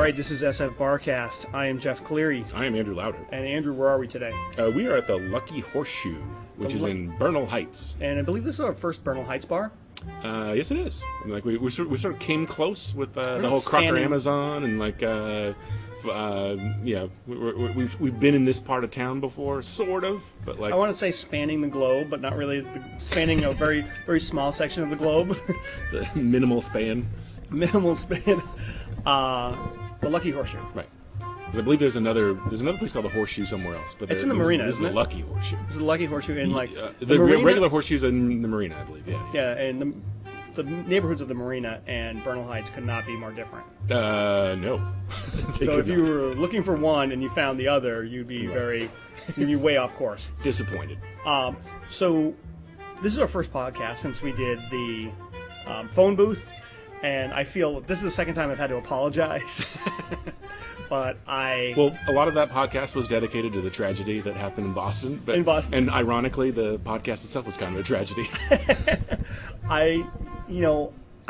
right, this is SFBarkast. I am Jeff Cleary. I am Andrew Louder. And Andrew, where are we today? We are at the Lucky Horseshoe, which is in Bernal Heights. And I believe this is our first Bernal Heights bar. Yes, it is. I mean, like we sort of came close with the whole Crocker Amazon, and like yeah, we've been in this part of town before, sort of, but like I want to say spanning the globe, but not really spanning a very very small section of the globe. It's a minimal span. Minimal span. The Lucky Horseshoe. Right. Because I believe there's another place called the Horseshoe somewhere else, but it's in the marina. This is the Lucky Horseshoe. This is the Lucky Horseshoe in like the regular horseshoes in the marina, I believe. Yeah. Yeah, and the neighborhoods of the marina and Bernal Heights could not be more different. No. So if you were looking for one and you found the other, you'd be you'd be way off course. Disappointed. So this is our first podcast since we did the phone booth, and I feel this is the second time I've had to apologize. But well, a lot of that podcast was dedicated to the tragedy that happened in Boston. And ironically, the podcast itself was kind of a tragedy. I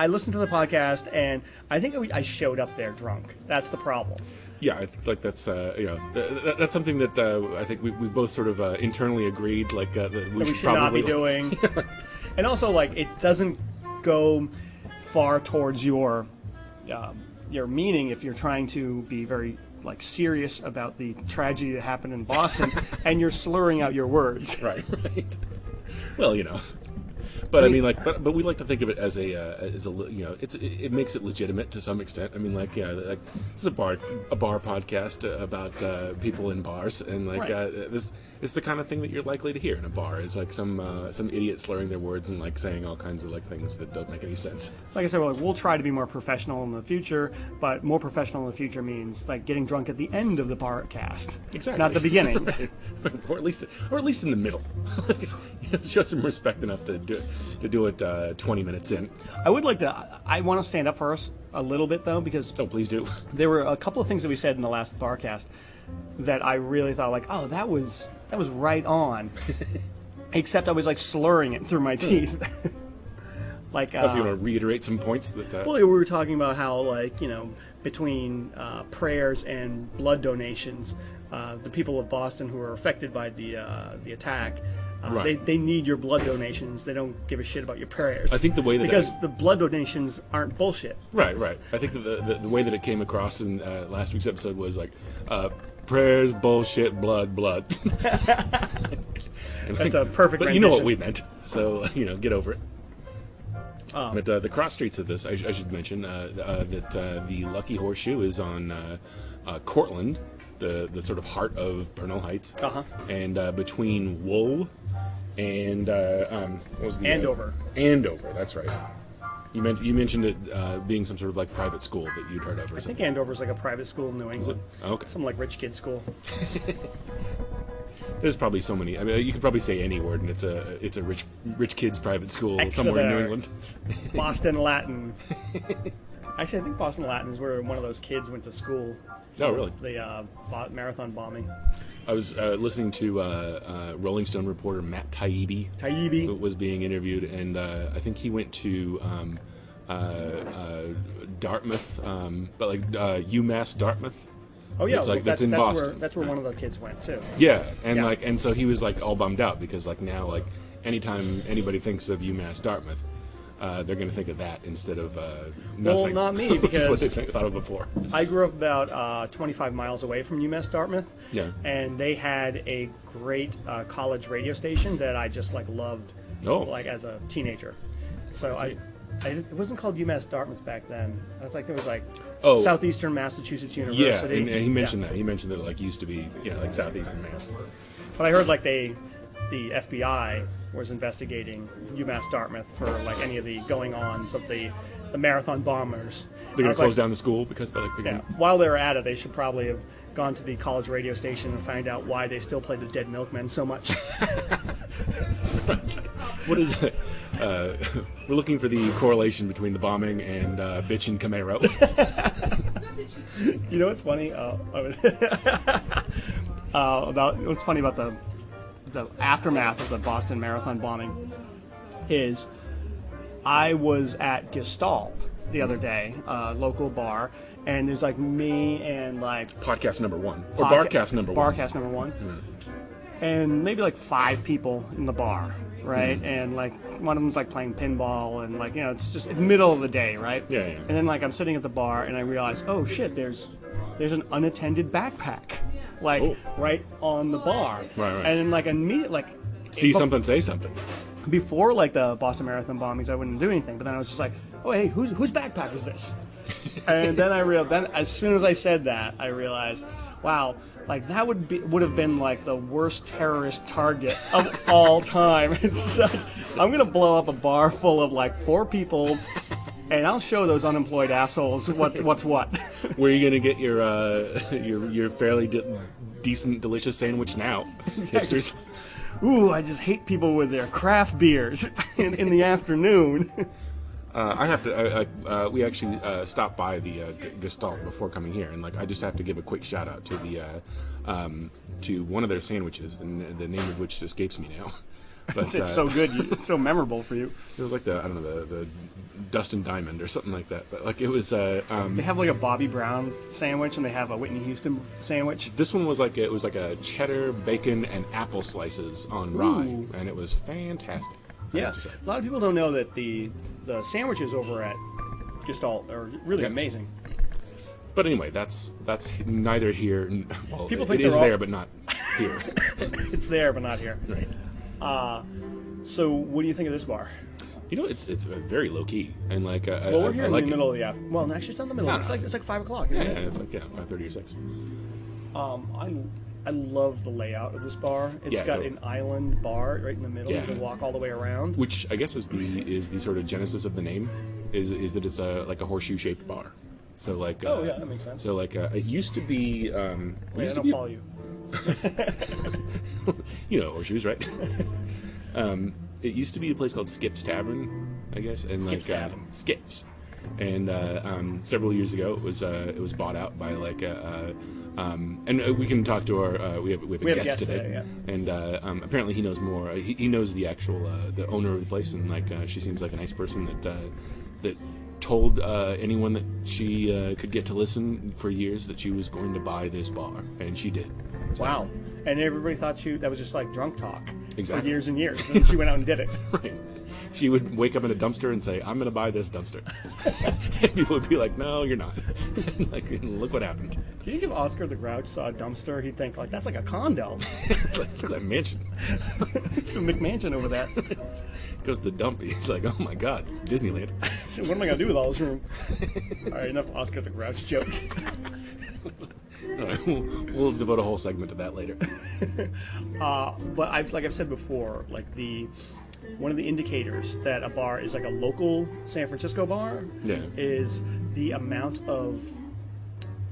listened to the podcast, and I think I showed up there drunk. That's the problem. Yeah, I think like that's that's something that I think we both sort of internally agreed that we should not probably be doing. And also, like, it doesn't go far towards your meaning if you're trying to be very serious about the tragedy that happened in Boston and you're slurring out your words. Right. Well, but I mean, but we like to think of it as it makes it legitimate to some extent. I mean, this is a bar podcast about people in bars, and this is the kind of thing that you're likely to hear in a bar. Is like some idiot slurring their words and saying all kinds of things that don't make any sense. Like I said, we'll try to be more professional in the future, but more professional in the future means getting drunk at the end of the podcast, exactly, not the beginning, or at least in the middle. Show some respect enough to do it 20 minutes in. I want to stand up for us a little bit, though, because... Oh, please do. There were a couple of things that we said in the last Barcast that I really thought, oh, that was right on. Except I was, slurring it through my teeth. So you want to reiterate some points that... Well, we were talking about how, between prayers and blood donations, the people of Boston who were affected by the attack... Right. They need your blood donations. They don't give a shit about your prayers. I think the way that because the blood donations aren't bullshit. Right. I think that the way that it came across in last week's episode was prayers, bullshit, blood. That's a perfect. But rendition. You know what we meant, so get over it. But the cross streets of this, I should mention that the Lucky Horseshoe is on Cortlandt, the sort of heart of Bernal Heights, and between Wool and what was the Andover. Andover, that's right. You mentioned it being some sort of private school that you'd heard of. I think Andover's a private school in New England. Oh, okay. Some rich kid school. There's probably so many. I mean, you could probably say any word, and it's a rich kids private school somewhere in New England. Boston Latin. Actually, I think Boston Latin is where one of those kids went to school. Oh, really? The marathon bombing. I was listening to Rolling Stone reporter Matt Taibbi. Who was being interviewed, and I think he went to Dartmouth, but UMass Dartmouth. Oh yeah, that's in Boston. That's where one of the kids went too. Yeah, and and so he was all bummed out because now anytime anybody thinks of UMass Dartmouth, they're going to think of that instead of nothing. Well, not me, because what they thought of before. I grew up about 25 miles away from UMass Dartmouth. Yeah. And they had a great college radio station that I just loved. Oh. As a teenager. So it wasn't called UMass Dartmouth back then. I think it was Southeastern Massachusetts University. Yeah, and he mentioned that. He mentioned that it used to be Southeastern Mass. But I heard the FBI was investigating UMass Dartmouth for any of the going-ons of the marathon bombers. They're going to close down the school because while they were at it, they should probably have gone to the college radio station and find out why they still play the Dead Milkmen so much. What is it? We're looking for the correlation between the bombing and Bitch and Camaro. You know what's funny? What's funny about the aftermath of the Boston Marathon bombing is I was at Gestalt the other day, a local bar, and there's like me and like Podcast number 1 or Barcast number 1. Barcast number 1, and maybe like 5 people in the bar, right? And like one of them's like playing pinball, and like it's just middle of the day, right? Yeah. And then like I'm sitting at the bar, and I realize, oh shit, there's an unattended backpack, like right on the bar, Right. And then like immediately like See something, say something. before like the Boston Marathon bombings, I wouldn't do anything, but then I was just like, oh hey, whose backpack is this? And then then as soon as I said that, I realized, wow, like that would have been like the worst terrorist target of all time. It's like I'm gonna blow up a bar full of like 4 people, and I'll show those unemployed assholes what's what. Where are you gonna get your fairly decent, delicious sandwich now, hipsters? Ooh, I just hate people with their craft beers in the afternoon. I have to. We actually stopped by the Gestalt before coming here, and like I just have to give a quick shout out to the to one of their sandwiches, the name of which escapes me now. But It's so good, it's so memorable for you. it was like the Dust and Diamond or something like that. But like it was. They have like a Bobby Brown sandwich, and they have a Whitney Houston sandwich. This one was like a cheddar, bacon, and apple slices on rye, and it was fantastic. I Yeah, have to say. a lot of people don't know that the sandwiches over at Gestalt are really amazing. But anyway, that's neither here. Well, People think it is they're all- there, but not here. It's there, but not here. Right. So, what do you think of this bar? You know, it's very low key, and like Well, we're here in like the it. middle of the afternoon. Well, actually, it's not the middle. No, It's no. like 5 o'clock. Isn't Yeah, it? it's like 5:30 or 6. I love the layout of this bar. It's Yeah, got totally. an island bar right in the middle. Yeah. You can walk all the way around. Which I guess is the sort of genesis of the name, is that it's like a horseshoe shaped bar. So like Oh, yeah, that makes sense. So like it used to be Wait, I used to don't be follow you. you know horseshoes, right? It used to be a place called Skip's Tavern, I guess, and Skip's like Tavern. Skips. And several years ago, it was bought out by like and we can talk to our we have a guest today, yeah. and apparently he knows more. He knows the actual the owner of the place, and like she seems like a nice person that told anyone that she could get to listen for years that she was going to buy this bar, and she did. So, Wow. And everybody thought that was just like drunk talk Exactly. for years and years. And she went out and did it. Right. She would wake up in a dumpster and say, "I'm going to buy this dumpster," and people would be like, "No, you're not." Like, look what happened. Do you think if Oscar the Grouch saw a dumpster, he'd think like that's like a condo? It's like a mansion. It's a McMansion over that. Goes to the dump. He's like, "Oh my God, it's Disneyland." So what am I gonna do with all this room? All right, enough Oscar the Grouch jokes. All right, we'll devote a whole segment to that later. But like I've said before, like one of the indicators that a bar is like a local San Francisco bar Yeah. is the amount of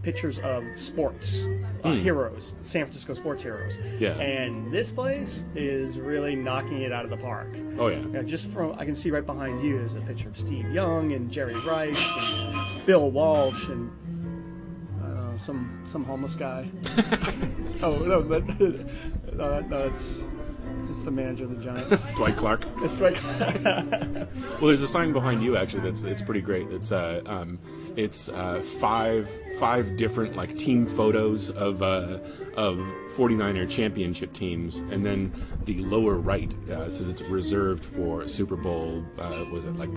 pictures of sports heroes, San Francisco sports heroes. Yeah. And this place is really knocking it out of the park. Oh yeah. Yeah, just from I can see right behind you is a picture of Steve Young and Jerry Rice and Bill Walsh and I don't know, some homeless guy. Oh no, but no, it's the manager of the Giants. It's Dwight Clark. It's like Well, there's a sign behind you actually it's pretty great. It's five different like team photos of 49er championship teams, and then the lower right says it's reserved for Super Bowl. Was it like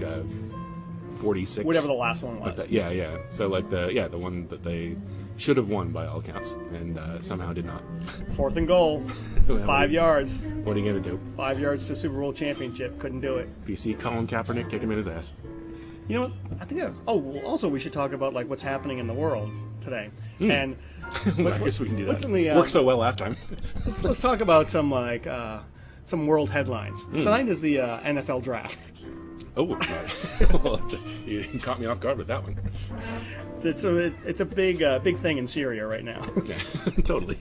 46? whatever the last one was. Yeah. So like the one that they should have won by all accounts, and somehow did not. 4th and goal, 5 yards, What are you gonna do? 5 yards to Super Bowl championship. Couldn't do it. If you see Colin Kaepernick, kick him in his ass. You know what? I think. Well, also we should talk about like what's happening in the world today. And I guess we can do what's that. in the, Worked so well last time. let's talk about some like some world headlines. Tonight is the NFL draft. Oh, well, you caught me off guard with that one. It's a big thing in Syria right now. Yeah, totally.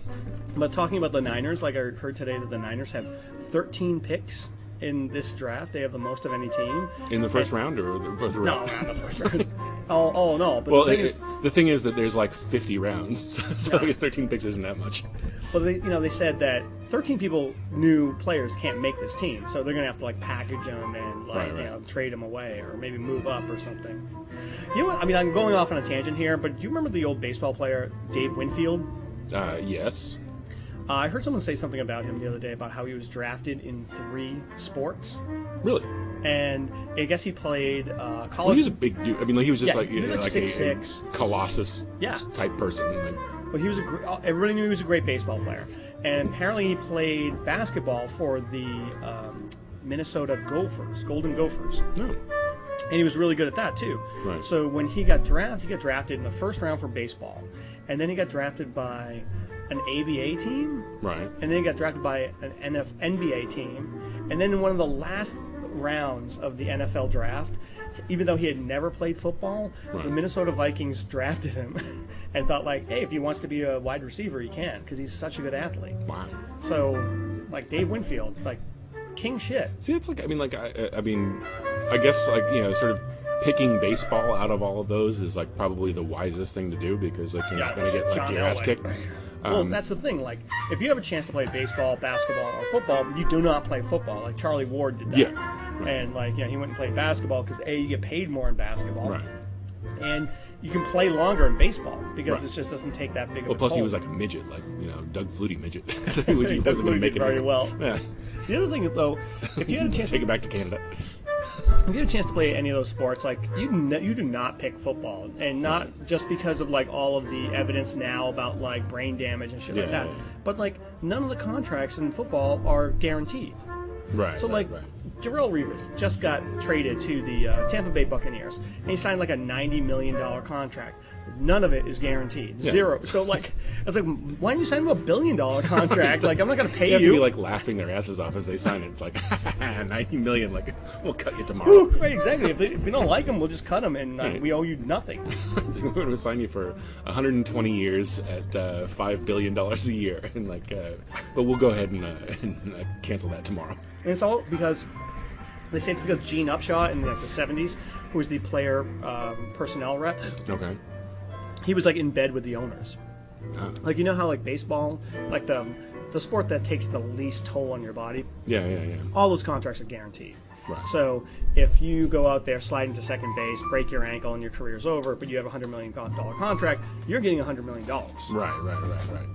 But talking about the Niners, like I heard today that the Niners have 13 picks in this draft. They have the most of any team. In the first round or the fourth No, round? not the first round. Oh no. But Well, the thing is that there's like 50 rounds, so I guess 13 picks isn't that much. Well, they said that 13 new players can't make this team, so they're gonna have to like package them and like trade them away or maybe move up or something. You know what? I mean, I'm going off on a tangent here, but do you remember the old baseball player Dave Winfield? Yes. I heard someone say something about him the other day about how he was drafted in 3 sports. Really? And I guess he played college. Well, he was a big dude. I mean, like, he was just he was like 6'6", a colossus type person. Like, but he was everybody knew he was a great baseball player, and apparently he played basketball for the Minnesota Golden Gophers. No. And he was really good at that too. Right. So when he got drafted in the first round for baseball, and then he got drafted by an ABA team, right? And then he got drafted by an NBA team, and then in one of the last rounds of the NFL draft, even though he had never played football, the Minnesota Vikings drafted him and thought like, hey, if he wants to be a wide receiver, he can, because he's such a good athlete. Wow. So, like Dave Winfield, like king shit. See, it's like I guess like, you know, sort of picking baseball out of all of those is like probably the wisest thing to do, because like you're not going to get like your ass kicked. Well, that's the thing. Like, if you have a chance to play baseball, basketball, or football, you do not play football. Like Charlie Ward did that. Yeah. Right. And like, you know, he went and played basketball because you get paid more in basketball, right? And you can play longer in baseball because it just doesn't take that big of a toll. Plus, he was like a midget, like, you know, Doug Flutie midget. So he wasn't going to make it very well. Yeah. The other thing, though, if you had a chance, take it back to Canada. If you had a chance to play any of those sports, like you do not pick football, and not just because of like all of the evidence now about like brain damage and shit like that, but like none of the contracts in football are guaranteed. Right. So like Darrelle Revis just got traded to the Tampa Bay Buccaneers, and he signed like a $90 million contract. None of it is guaranteed. Zero. So like, I was like, why didn't you sign him a $1 billion contract? Like, I'm not going to pay you. They have to be like laughing their asses off as they sign it. It's like, $90 million. Like, we'll cut you tomorrow. Right, exactly. If we don't like him, we'll just cut him, and we owe you nothing. We're going to sign you for 120 years at $5 billion a year, and like, but we'll go ahead and cancel that tomorrow. And it's all because they say it's because Gene Upshaw in like the 70s, who was the player personnel rep. Okay. He was like in bed with the owners. Like, you know how like baseball, like the sport that takes the least toll on your body. Yeah. All those contracts are guaranteed. Right. So if you go out there, slide into second base, break your ankle, and your career's over, but you have a $100 million contract, you're getting $100 million. Right.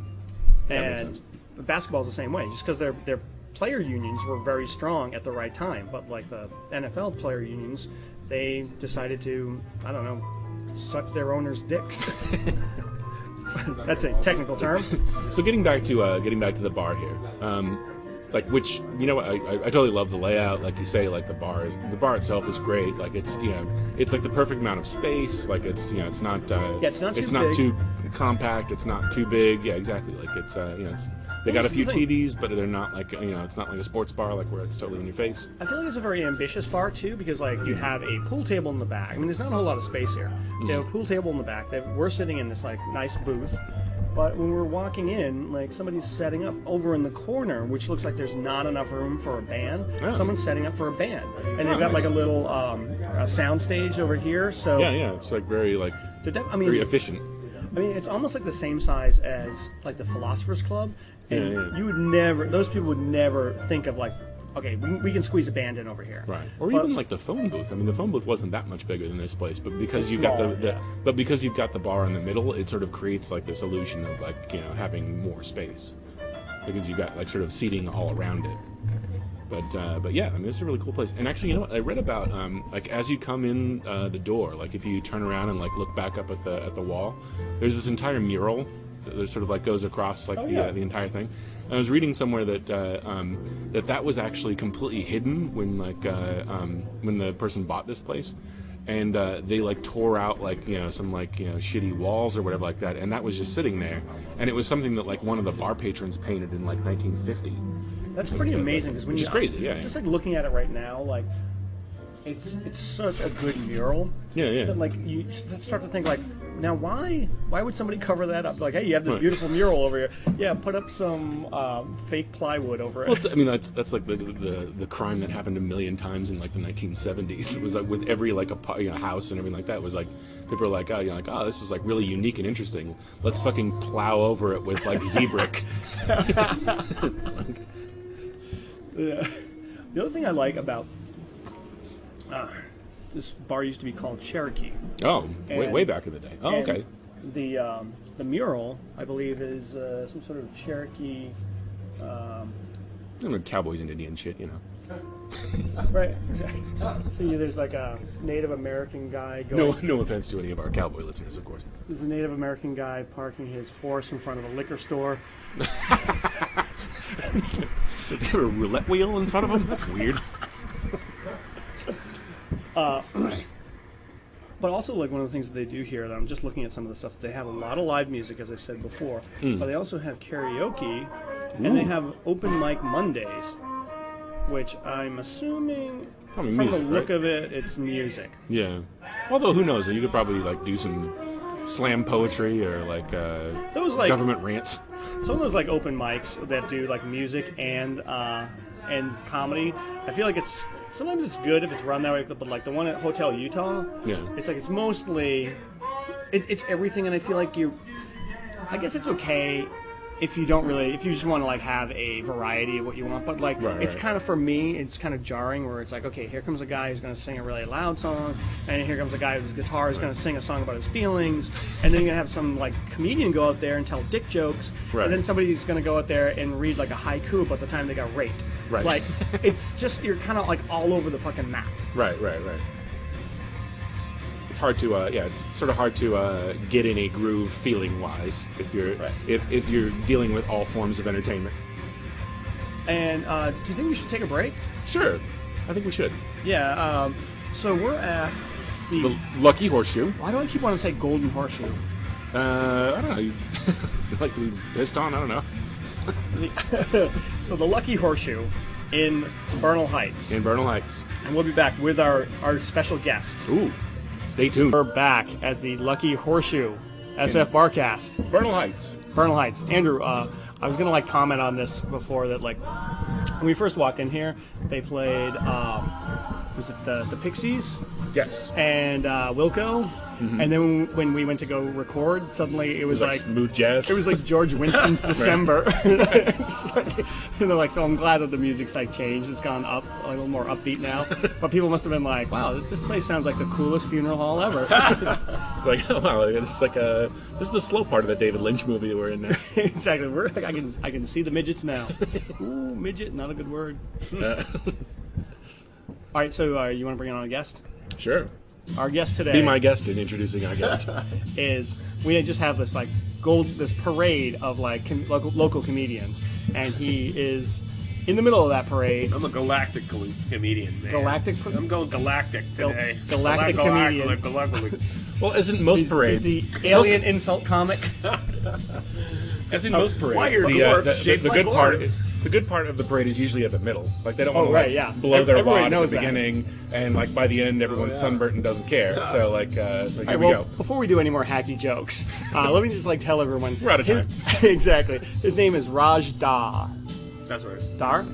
And basketball's the same way. Just because their player unions were very strong at the right time, but like the NFL player unions, they decided to, I don't know, suck their owners' dicks. That's a technical term. So getting back to the bar here, like, which, you know, I totally love the layout. Like you say, like the bar itself is great. Like, it's, you know, it's like the perfect amount of space. Like, it's, you know, it's not too compact. It's not too big. Yeah, exactly. Like, it's, you know, they got a few TVs, but they're not like, you know, it's not like a sports bar, like where it's totally in your face. I feel like it's a very ambitious bar too, because like you have a pool table in the back. I mean, there's not a whole lot of space here. You have a pool table in the back. We're sitting in this like nice booth, but when we're walking in, like somebody's setting up over in the corner, which looks like there's not enough room for a band. Yeah. Someone's setting up for a band, and they've got like a little a sound stage over here. So yeah, it's like very like very efficient. I mean, it's almost like the same size as like the Philosophers Club. And you would never, those people would never think of like, okay, we can squeeze a band in over here. Right. Or even like the phone booth. I mean, the phone booth wasn't that much bigger than this place, but because you've got but because you've got the bar in the middle, it sort of creates like this illusion of like, you know, having more space, because you've got like sort of seating all around it. But yeah, I mean, it's a really cool place. And actually, you know what? I read about like as you come in the door, like if you turn around and like look back up at the wall, there's this entire mural that sort of like goes across like the entire thing. And I was reading somewhere that that was actually completely hidden when when the person bought this place, and they like tore out like, you know, some like, you know, shitty walls or whatever like that, and that was just sitting there, and it was something that like one of the bar patrons painted in like 1950. That's pretty amazing, because when which is crazy, yeah. Just like looking at it right now, like it's such a good mural. Yeah. That, like, you start to think like, now why would somebody cover that up? Like, hey, you have this beautiful mural over here. Yeah, put up some fake plywood over it. Well, that's like the crime that happened a million times in like the 1970s. It was like with every like a house and everything like that. It was like people were like, oh, this is like really unique and interesting. Let's fucking plow over it with like Z-brick. Yeah. The other thing I like about this bar used to be called Cherokee. Oh, way back in the day. Oh, okay. The mural, I believe, is some sort of Cherokee. Cowboys and Indian shit, you know. Right. See, there's like a Native American guy going. No offense to any of our cowboy listeners, of course. There's a Native American guy parking his horse in front of a liquor store. Does he have a roulette wheel in front of him? That's weird. But also, like, one of the things that they do here, that I'm just looking at some of the stuff, they have a lot of live music, as I said before, but they also have karaoke, and they have open mic Mondays, which I'm assuming, from the music, look right? of it, it's music. Yeah. Although, who knows? You could probably, like, do some slam poetry or, like, Those, like, government rants. Some of those, like, open mics that do, like, music and comedy, I feel like sometimes it's good if it's run that way, but like the one at Hotel Utah, it's like it's mostly it's everything, and I feel like I guess it's okay if you just want to like have a variety of what you want, but like it's kind of, for me, it's kind of jarring where it's like, okay, here comes a guy who's going to sing a really loud song, and here comes a guy whose guitar is going to sing a song about his feelings, and then you're going to have some like comedian go out there and tell dick jokes, and then somebody's going to go out there and read like a haiku about the time they got raped. Right. Like, it's just, you're kind of like all over the fucking map. Right. It's hard to, it's sort of hard to get in a groove feeling-wise if you're if you're dealing with all forms of entertainment. And do you think we should take a break? Sure, I think we should. Yeah. So we're at the Lucky Horseshoe. Why do I keep wanting to say Golden Horseshoe? I don't know. You like to be pissed on? I don't know. So the Lucky Horseshoe in Bernal Heights. In Bernal Heights. And we'll be back with our special guest. Ooh. Stay tuned. We're back at the Lucky Horseshoe, SFBarkast. Bernal Heights. Bernal Heights. Andrew, I was going to like comment on this before, that like when we first walked in here, they played, was it the Pixies? Yes. And Wilco. Mm-hmm. And then when we went to go record, suddenly it was like smooth jazz. It was like George Winston's December. So I'm glad that the music's like changed. It's gone up, a little more upbeat now. But people must have been like, wow, this place sounds like the coolest funeral hall ever. It's like, oh wow, it's like this is the slow part of the David Lynch movie that we're in now. Exactly. I can see the midgets now. Ooh, midget, not a good word. All right, so you want to bring on a guest? Sure. Our guest today. Be my guest in introducing our guest. Is we just have this like this parade of like local comedians, and he is in the middle of that parade. I'm a galactic comedian, man. I'm going galactic today. Galactic comedian. Well, isn't most parades the alien insult comic? As in most parades, the good part of the parade is usually at the middle. Like they don't want to blow their wad at the beginning, and like by the end, everyone's sunburnt and doesn't care. So like, here we go. Before we do any more hacky jokes, let me just like tell everyone we're out of time. Exactly. His name is Raj Dar. That's right. Dar.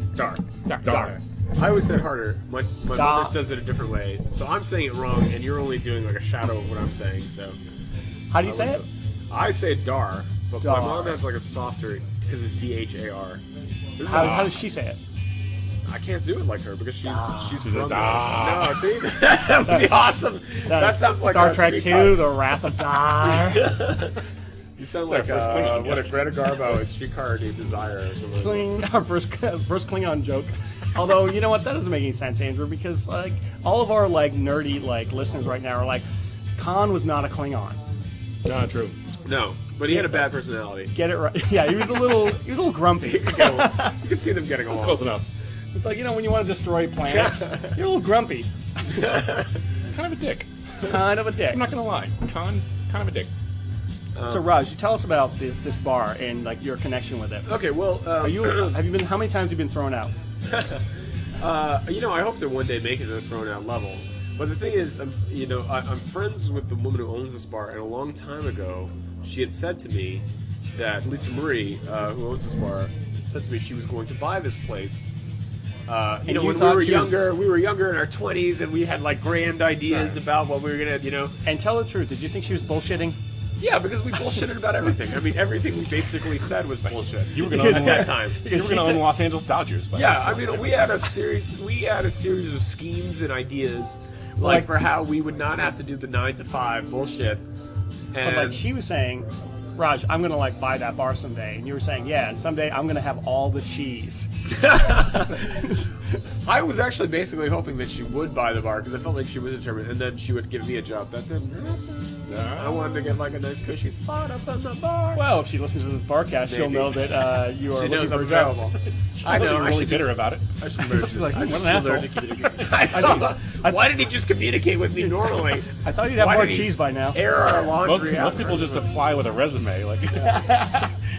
I always say it harder. My mother says it a different way, so I'm saying it wrong, and you're only doing like a shadow of what I'm saying. So, how do you say it? I say Dar, but my mom has like a softer because it's DHAR. How does she say it? I can't do it like her because she's from No, see, that would be awesome. That sounds like Star Trek 2: The Wrath of Dar. You sound like what a Greta Garbo in Streetcar Named Desire or something. Our first Klingon joke. Although, you know what, that doesn't make any sense, Andrew, because like all of our like nerdy like listeners right now are like, Khan was not a Klingon. Not true. No, but he had a bad personality. Get it right? Yeah, he was a little grumpy. You can see them getting along. It's close enough. It's like, when you want to destroy planets, you're a little grumpy. Kind of a dick. Kind of a dick. I'm not gonna lie. Kind of a dick. So Raj, you tell us about this bar and like your connection with it. Okay, well, have you been? How many times have you been thrown out? I hope to one day make it to the thrown out level. But the thing is, I'm friends with the woman who owns this bar, and a long time ago, she had said to me that Lisa Marie, who owns this bar, had said to me she was going to buy this place. When we were younger in our 20s, and we had like grand ideas about what we were gonna, And tell the truth, did you think she was bullshitting? Yeah, because we bullshitted about everything. I mean, everything we basically said was bullshit. You were going to at that time. You were going to own the Los Angeles Dodgers. We had a series of schemes and ideas, like for how we would not have to do the 9 to 5 bullshit. And But she was saying, Raj, I'm gonna buy that bar someday, and you were saying, yeah, and someday I'm gonna have all the cheese. I was actually basically hoping that she would buy the bar because I felt like she was determined, and then she would give me a job. That didn't happen. I wanted to get like a nice cushy spot up in the bar. Well, if she listens to this Barcast, she'll know that you are looking for a job. I know. You're really bitter about it. I should learn to Like, what an asshole. Why did he just communicate with me normally? I thought you'd have Why more did he cheese by now. Air our laundry. Most people just apply with a resume.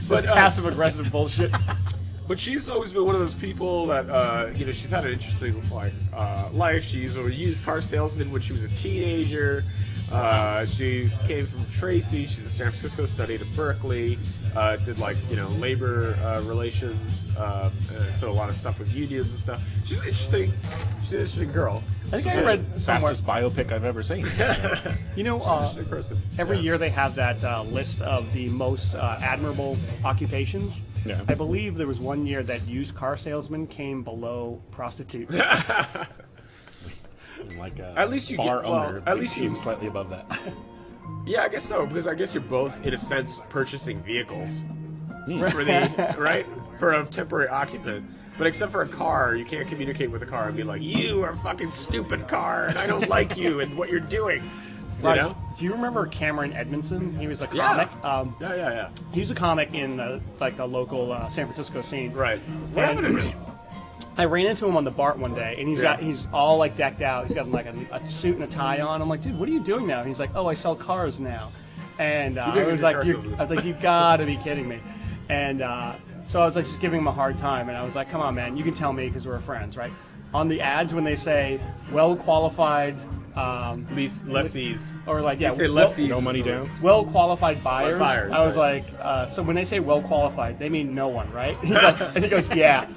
But passive aggressive bullshit. But she's always been one of those people that, she's had an interesting life. She's a used car salesman when she was a teenager. She came from Tracy. She's in San Francisco, studied at Berkeley, did labor relations, so a lot of stuff with unions and stuff. She's an interesting girl. I think I read somewhere. Fastest biopic I've ever seen. Interesting person. Every year they have that list of the most admirable occupations. Yeah. I believe there was one year that used car salesman came below prostitute. At least you bar get- owner. at least you- came slightly above that. Yeah, I guess so, because I guess you're both, in a sense, purchasing vehicles for for a temporary occupant. But except for a car, you can't communicate with a car and be like, "You are a fucking stupid car, and I don't like you and what you're doing." You know? Do you remember Cameron Edmondson? He was a comic. Yeah. He was a comic in the local San Francisco scene. Right. What happened to him? I ran into him on the BART one day, and he's all decked out. He's got a suit and a tie on. I'm like, dude, what are you doing now? And he's like, oh, I sell cars now. And I was like, you gotta be kidding me. And so I was just giving him a hard time, and I was like, come on, man, you can tell me because we're friends, right? On the ads when they say well qualified. Lessees. Or they say lessees. No money down. Well qualified buyers. Buyers, I was like, so when they say well qualified, they mean no one, right? He's like, and he goes, yeah.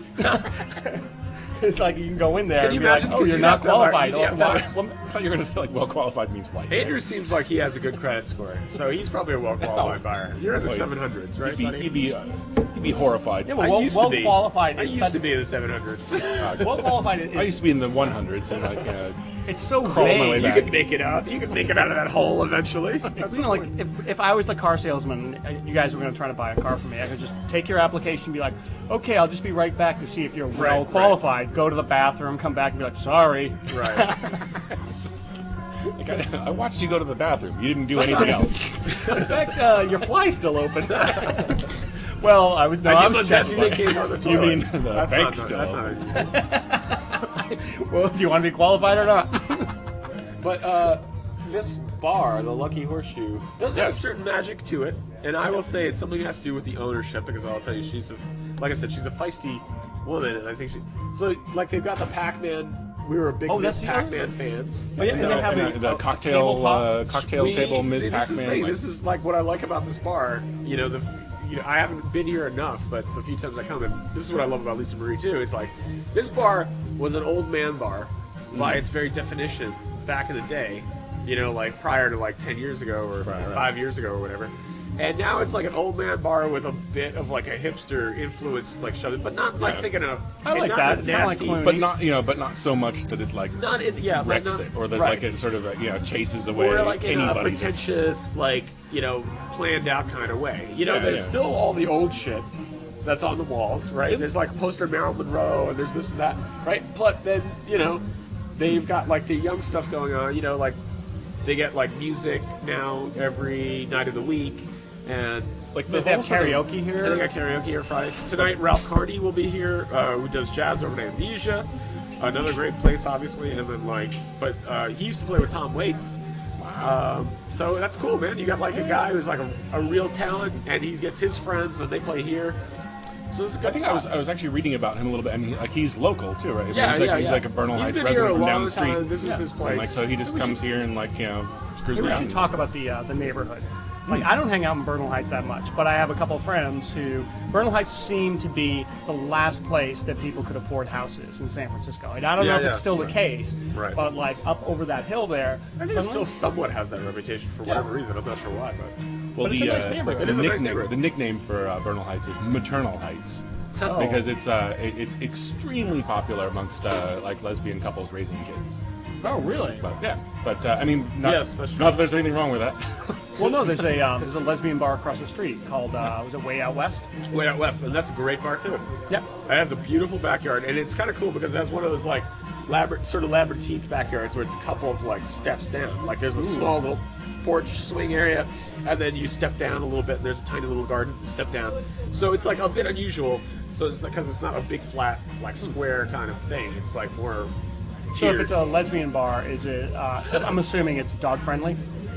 It's like you can go in there Can and you be like, imagine? oh, 'Cause you're you not have to have, qualified. you have to have- I thought you were going to say well qualified means white. Andrew seems like he has a good credit score, so he's probably a well-qualified buyer. You're in the 700s, right, buddy? He'd be horrified. Yeah, well, well qualified. I used to be in the 700s. Well qualified is. I used to be in the 100s and it's so crawling my way vague. You back. can make it out. You can make it out of that hole eventually. It's if I was the car salesman, you guys were going to try to buy a car from me, I could just take your application and be like, okay, I'll just be right back to see if you're well qualified. Go to the bathroom, come back and be like, sorry. Right. I watched you go to the bathroom. You didn't do anything else. In fact, your fly's still open. Well, I was checking. You mean the bank's still That's open? not Well, do you want to be qualified or not? But this bar, the Lucky Horseshoe, does have a certain magic to it, and I will say it's something that has to do with the ownership, because I'll tell you, like I said, she's a feisty woman, and I think they've got the Pac-Man. We were big Miss Pac-Man fans. Oh, yeah, and they have the cocktail table, Ms. This is, Pac-Man. this is like what I like about this bar. I haven't been here enough, but the few times I come, and this is what I love about Lisa Marie too. It's like this bar was an old man bar by its very definition back in the day. Prior to 10 years ago or 5 years ago or whatever. And now it's like an old man bar with a bit of a hipster influence shoved in, but not thinking of. I like that. It's kinda like nasty, Clooney. but not so much that it not in, yeah, wrecks not, it, or that right. it sort of chases away or in a anybody. pretentious planned out kind of way. There's still all the old shit that's on the walls, right? Yep. There's a poster of Marilyn Monroe, and there's this and that, right? But then they've got the young stuff going on. They get music now every night of the week. And they have karaoke here. They got karaoke here Fridays. Tonight, Ralph Carney will be here, who does jazz over at Amnesia, another great place, obviously. And then but he used to play with Tom Waits. Wow. So that's cool, man. You got a guy who's a real talent, and he gets his friends, and they play here. So it's a good I think spot. I was actually reading about him a little bit, and he's local too, right? I mean, Yeah, he's like a Bernal He's Heights been here a resident from down long the street. time. This is his place. And, like, so he just comes here and screws Maybe we around. should talk about the neighborhood. Like, I don't hang out in Bernal Heights that much, but I have a couple of friends who Bernal Heights seemed to be the last place that people could afford houses in San Francisco. And I don't know if it's still the case, Right. but like up over that hill there, I think it still somewhat has that reputation for whatever reason. I'm not sure why, but Well, But it's a nice neighborhood. It is a nice neighborhood. The nickname for Bernal Heights is Maternal Heights. Oh. Because it's extremely popular amongst like lesbian couples raising kids. Oh, really? But I mean, Yes, that's true. not that there's anything wrong with that. Well, no, there's a lesbian bar across the street called was it Way Out West? way out west, and that's a great bar too. Yeah. It has a beautiful backyard, and it's kind of cool because it has one of those like sort of labyrinthine backyards where it's a couple of like steps down. Like there's a small little porch swing area, and then you step down a little bit, and there's a tiny little garden. You step down, so it's like a bit unusual. So it's because it's not a big flat like square kind of thing. It's like more. So if tiered. it's a lesbian bar, is it? I'm assuming it's dog friendly.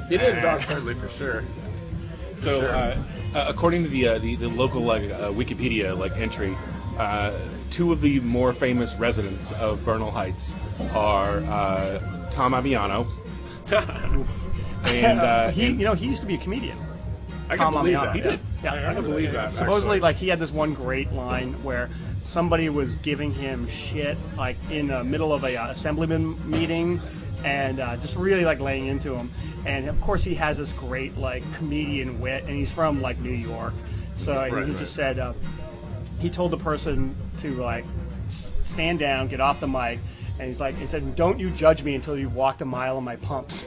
It is dog friendly for sure. So, Sure. according to the local Wikipedia entry, two of the more famous residents of Bernal Heights are Tom Abiano and he used to be a comedian. I Tom can believe Abiano. that. He did. Yeah. I can believe that. Supposedly, actually. like he had this one great line where somebody was giving him shit, like in the middle of a assemblyman meeting, and just really like laying into him. And of course, he has this great like comedian wit, and he's from like New York, so he just said he told the person to like stand down, get off the mic. And he said, "Don't you judge me until you've walked a mile in my pumps."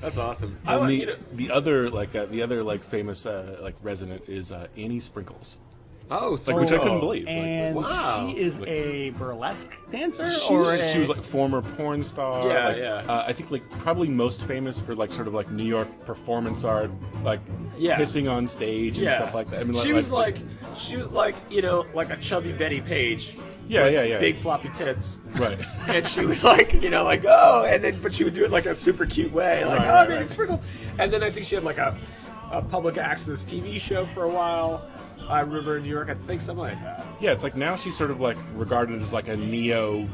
That's awesome. And the other famous resident is Annie Sprinkles, so which I couldn't believe. And Wow. she is a burlesque dancer, She was like former porn star. Yeah. I think probably most famous for sort of New York performance art, pissing on stage and stuff like that. I mean, she was like a chubby Betty Page. Yeah, with yeah. Big floppy tits. Right. And she was but she would do it like a super cute way, like Right, I'm eating right. sprinkles. And then I think she had like a public access TV show for a while. I remember in New York, I think something like that. Yeah, it's like now she's sort of regarded as like a neo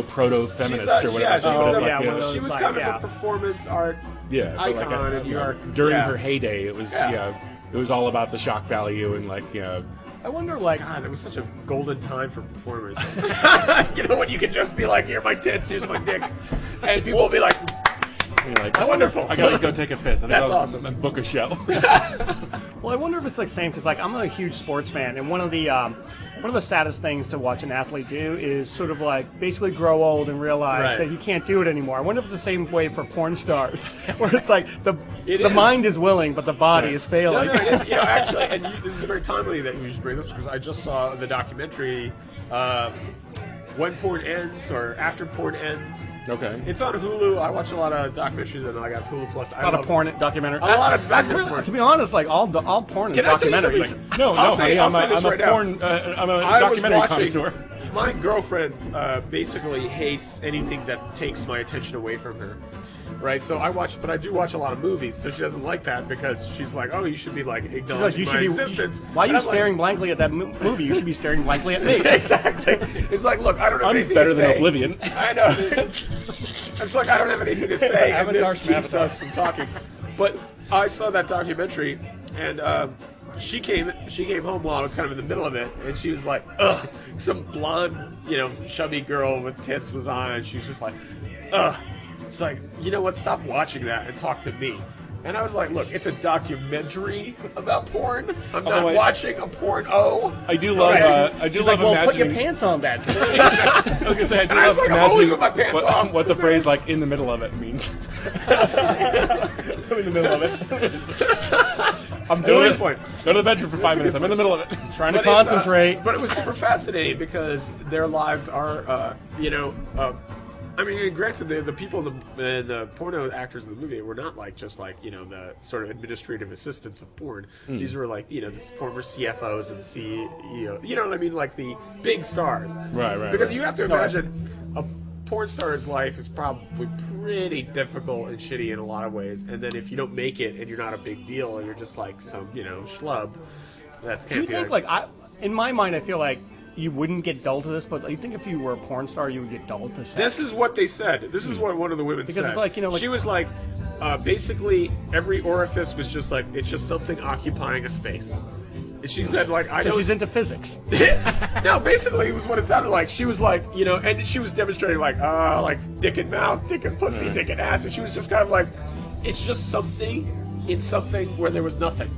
proto feminist She's or whatever. She was kind of a performance art icon in New York during her heyday. It was it was all about the shock value and I wonder, God, it was such a golden time for performers. When you could just be like, "Here are my tits, here's my dick," and people will be like, you're like, "Wonderful." I gotta go take a piss. I think That's I'll awesome. book a show. Well, I wonder if it's same because I'm a huge sports fan, and one of the saddest things to watch an athlete do is sort of basically grow old and realize Right. that he can't do it anymore. I wonder if it's the same way for porn stars, where it's like the is. mind is willing, but the body is No, failing. no, it is. Actually, and this is very timely that you should bring this because I just saw the documentary, When Porn Ends or After Porn Ends. Okay. It's on Hulu. I watch a lot of documentaries and I got Hulu Plus. A lot of porn documentary. A lot of documentaries. To be honest, all porn is Can I tell you documentary. something? No, I'll say honey, this I'm right a now. porn. I'm a I was documentary watching. connoisseur. My girlfriend basically hates anything that takes my attention away from her. Right, so but I do watch a lot of movies, so she doesn't like that because she's like, "Oh, you should be acknowledging She's like, my existence." why are And you I'm like, staring blankly at that movie? You should be staring blankly at me. Exactly. It's like, look, I don't have I'm anything better to than say. Oblivion. I know. It's like I don't have anything to say, and Avatar's this from keeps Avatar. us from talking. But I saw that documentary, and she came home while I was kind of in the middle of it, and she was like, "Ugh." Some blonde, chubby girl with tits was on, and she was just like, "Ugh." It's like, you know what? Stop watching that and talk to me. And I was like, look, it's a documentary about porn. I'm not watching a porno. I do love. I do She's love like, well, put your imagining. pants on that. I was gonna say, I do And I was love like, I'm always imagining with my pants off. what the phrase "in the middle of it" means. I'm in the middle of it. I'm That's a doing good point. Go to the bedroom for 5 minutes. I'm in the middle of it. Trying to But it's, concentrate. but it was super fascinating because their lives are, I mean, granted, the people in the porno actors in the movie were not just the sort of administrative assistants of porn. These were the former CFOs and CEO. You know what I mean? Like the big stars. Right. Because you have to imagine a porn star's life is probably pretty difficult and shitty in a lot of ways. And then if you don't make it and you're not a big deal and you're just like some schlub That's Do you can't be think, like, in my mind, I feel like you wouldn't get dull to this, but you think if you were a porn star, you would get dull to sex? this is what they said. This is what one of the women said. Because it's like, you know, like- she was like, basically every orifice was just like, it's just something occupying a space. And she said, like, I So don't. she's into physics. No, basically it was what it sounded like. She was like, you know, and she was demonstrating like dick and mouth, dick and pussy, dick and ass, and she was just kind of like, it's just something in something where there was nothing.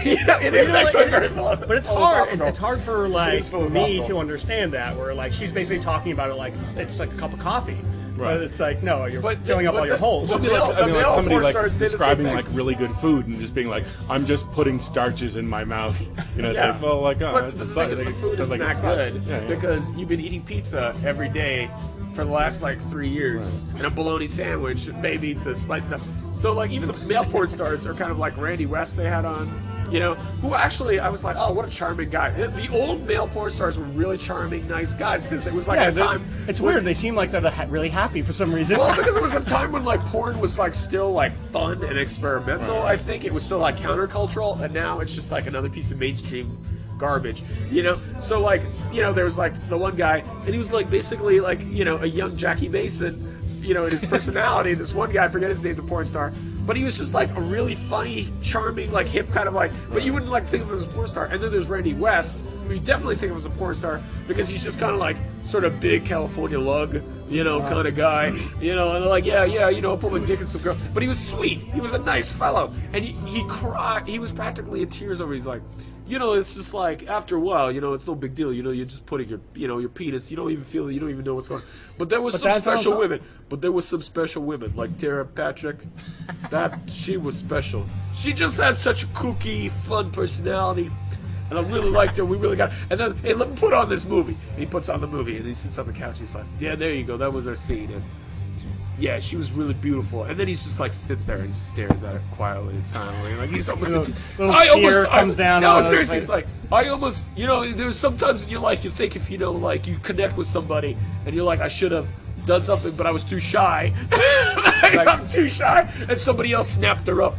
You know, it is actually very philosophical. But it's hard. It's hard for like is me philosophical. to understand that. Where like she's basically talking about it like it's like a cup of coffee. But it's like no, you're filling up all your holes. the It'd be like, male- I mean, like male somebody porn like stars say the same describing thing. like really good food and just being like, I'm just putting starches in my mouth. You know, it's Yeah. like, well, like, oh, But it's the a thing is, the food isn't that good because you've been eating pizza every day for the last like 3 years and a bologna sandwich maybe to spice it up. So like even the male porn stars are kind of like Randy West they had on, you know, who actually I was like, oh, what a charming guy. The old male porn stars were really charming, nice guys because it was like a time. It's weird. They seem like they're really happy for some reason. Well, because it was a time when like porn was like still like fun and experimental. I think it was still like countercultural, and now it's just like another piece of mainstream garbage, you know. So like, you know, there was like the one guy, and he was like basically like, you know, a young Jackie Mason, you know, in his personality. This one guy, I forget his name, the porn star, but he was just like a really funny, charming, like hip kind of like, but you wouldn't like think of him as a porn star. And then there's Randy West, who you definitely think of as a porn star because he's just kind of like sort of big California lug, you know, kind of guy, you know, and they're like, yeah, you know, I'll put my dick in some girl. But he was sweet. He was a nice fellow. And he cried. He was practically in tears over. He's like, you know, it's just like after a while, you know, it's no big deal. You know, you're just putting your, you know, your penis. You don't even feel it. You don't even know what's going on. But there was some special women. But there was some special women like Tara Patrick. That she was special. She just had such a kooky, fun personality. And I really liked her. We really got. And then, hey, let me put on this movie. And he puts on the movie, and he sits on the couch. He's like, yeah, there you go. That was our scene. And yeah, she was really beautiful. And then he's just like sits there and just stares at it quietly and silently. Like he's almost. Comes down. No, seriously, it's like I almost. You know, there's sometimes in your life you think if you know, like you connect with somebody, and you're like, I should have done something, but I was too shy. I'm too shy, and somebody else snapped her up.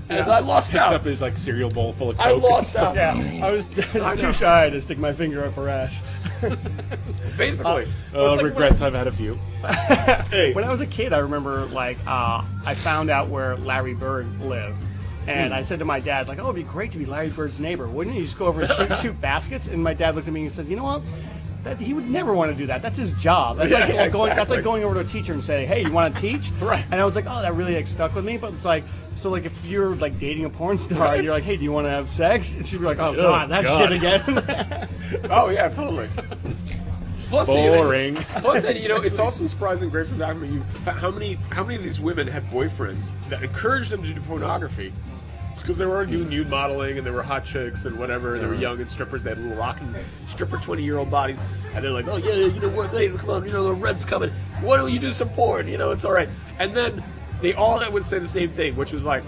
And I lost Picks out. up his like cereal bowl full of Coke. I lost out. Yeah, I was too shy to stick my finger up her ass. Basically. Regrets, I've had a few. When I was a kid, I remember like I found out where Larry Bird lived. And I said to my dad, like, oh, it'd be great to be Larry Bird's neighbor. Wouldn't you just go over and shoot baskets? And my dad looked at me and said, you know what? He would never want to do that. That's his job. That's that's like going over to a teacher and saying, hey, you want to teach? Right. And I was like, oh, that really like, stuck with me. But it's like, so like if you're like dating a porn star and you're like, hey, do you want to have sex? And she'd be like, oh, God, that shit again. Oh, yeah, totally. Plus, Boring. Plus, then, you know, it's also surprising, great from that. How many of these women had boyfriends that encouraged them to do pornography? Because they were already doing nude modeling and they were hot chicks and whatever. And they were young and strippers. They had little rocking stripper 20-year-old bodies. And they're like, oh, yeah, you know what? Hey, come on, you know, the rent's coming. Why don't you do some porn? You know, it's all right. And then they all would say the same thing, which was like,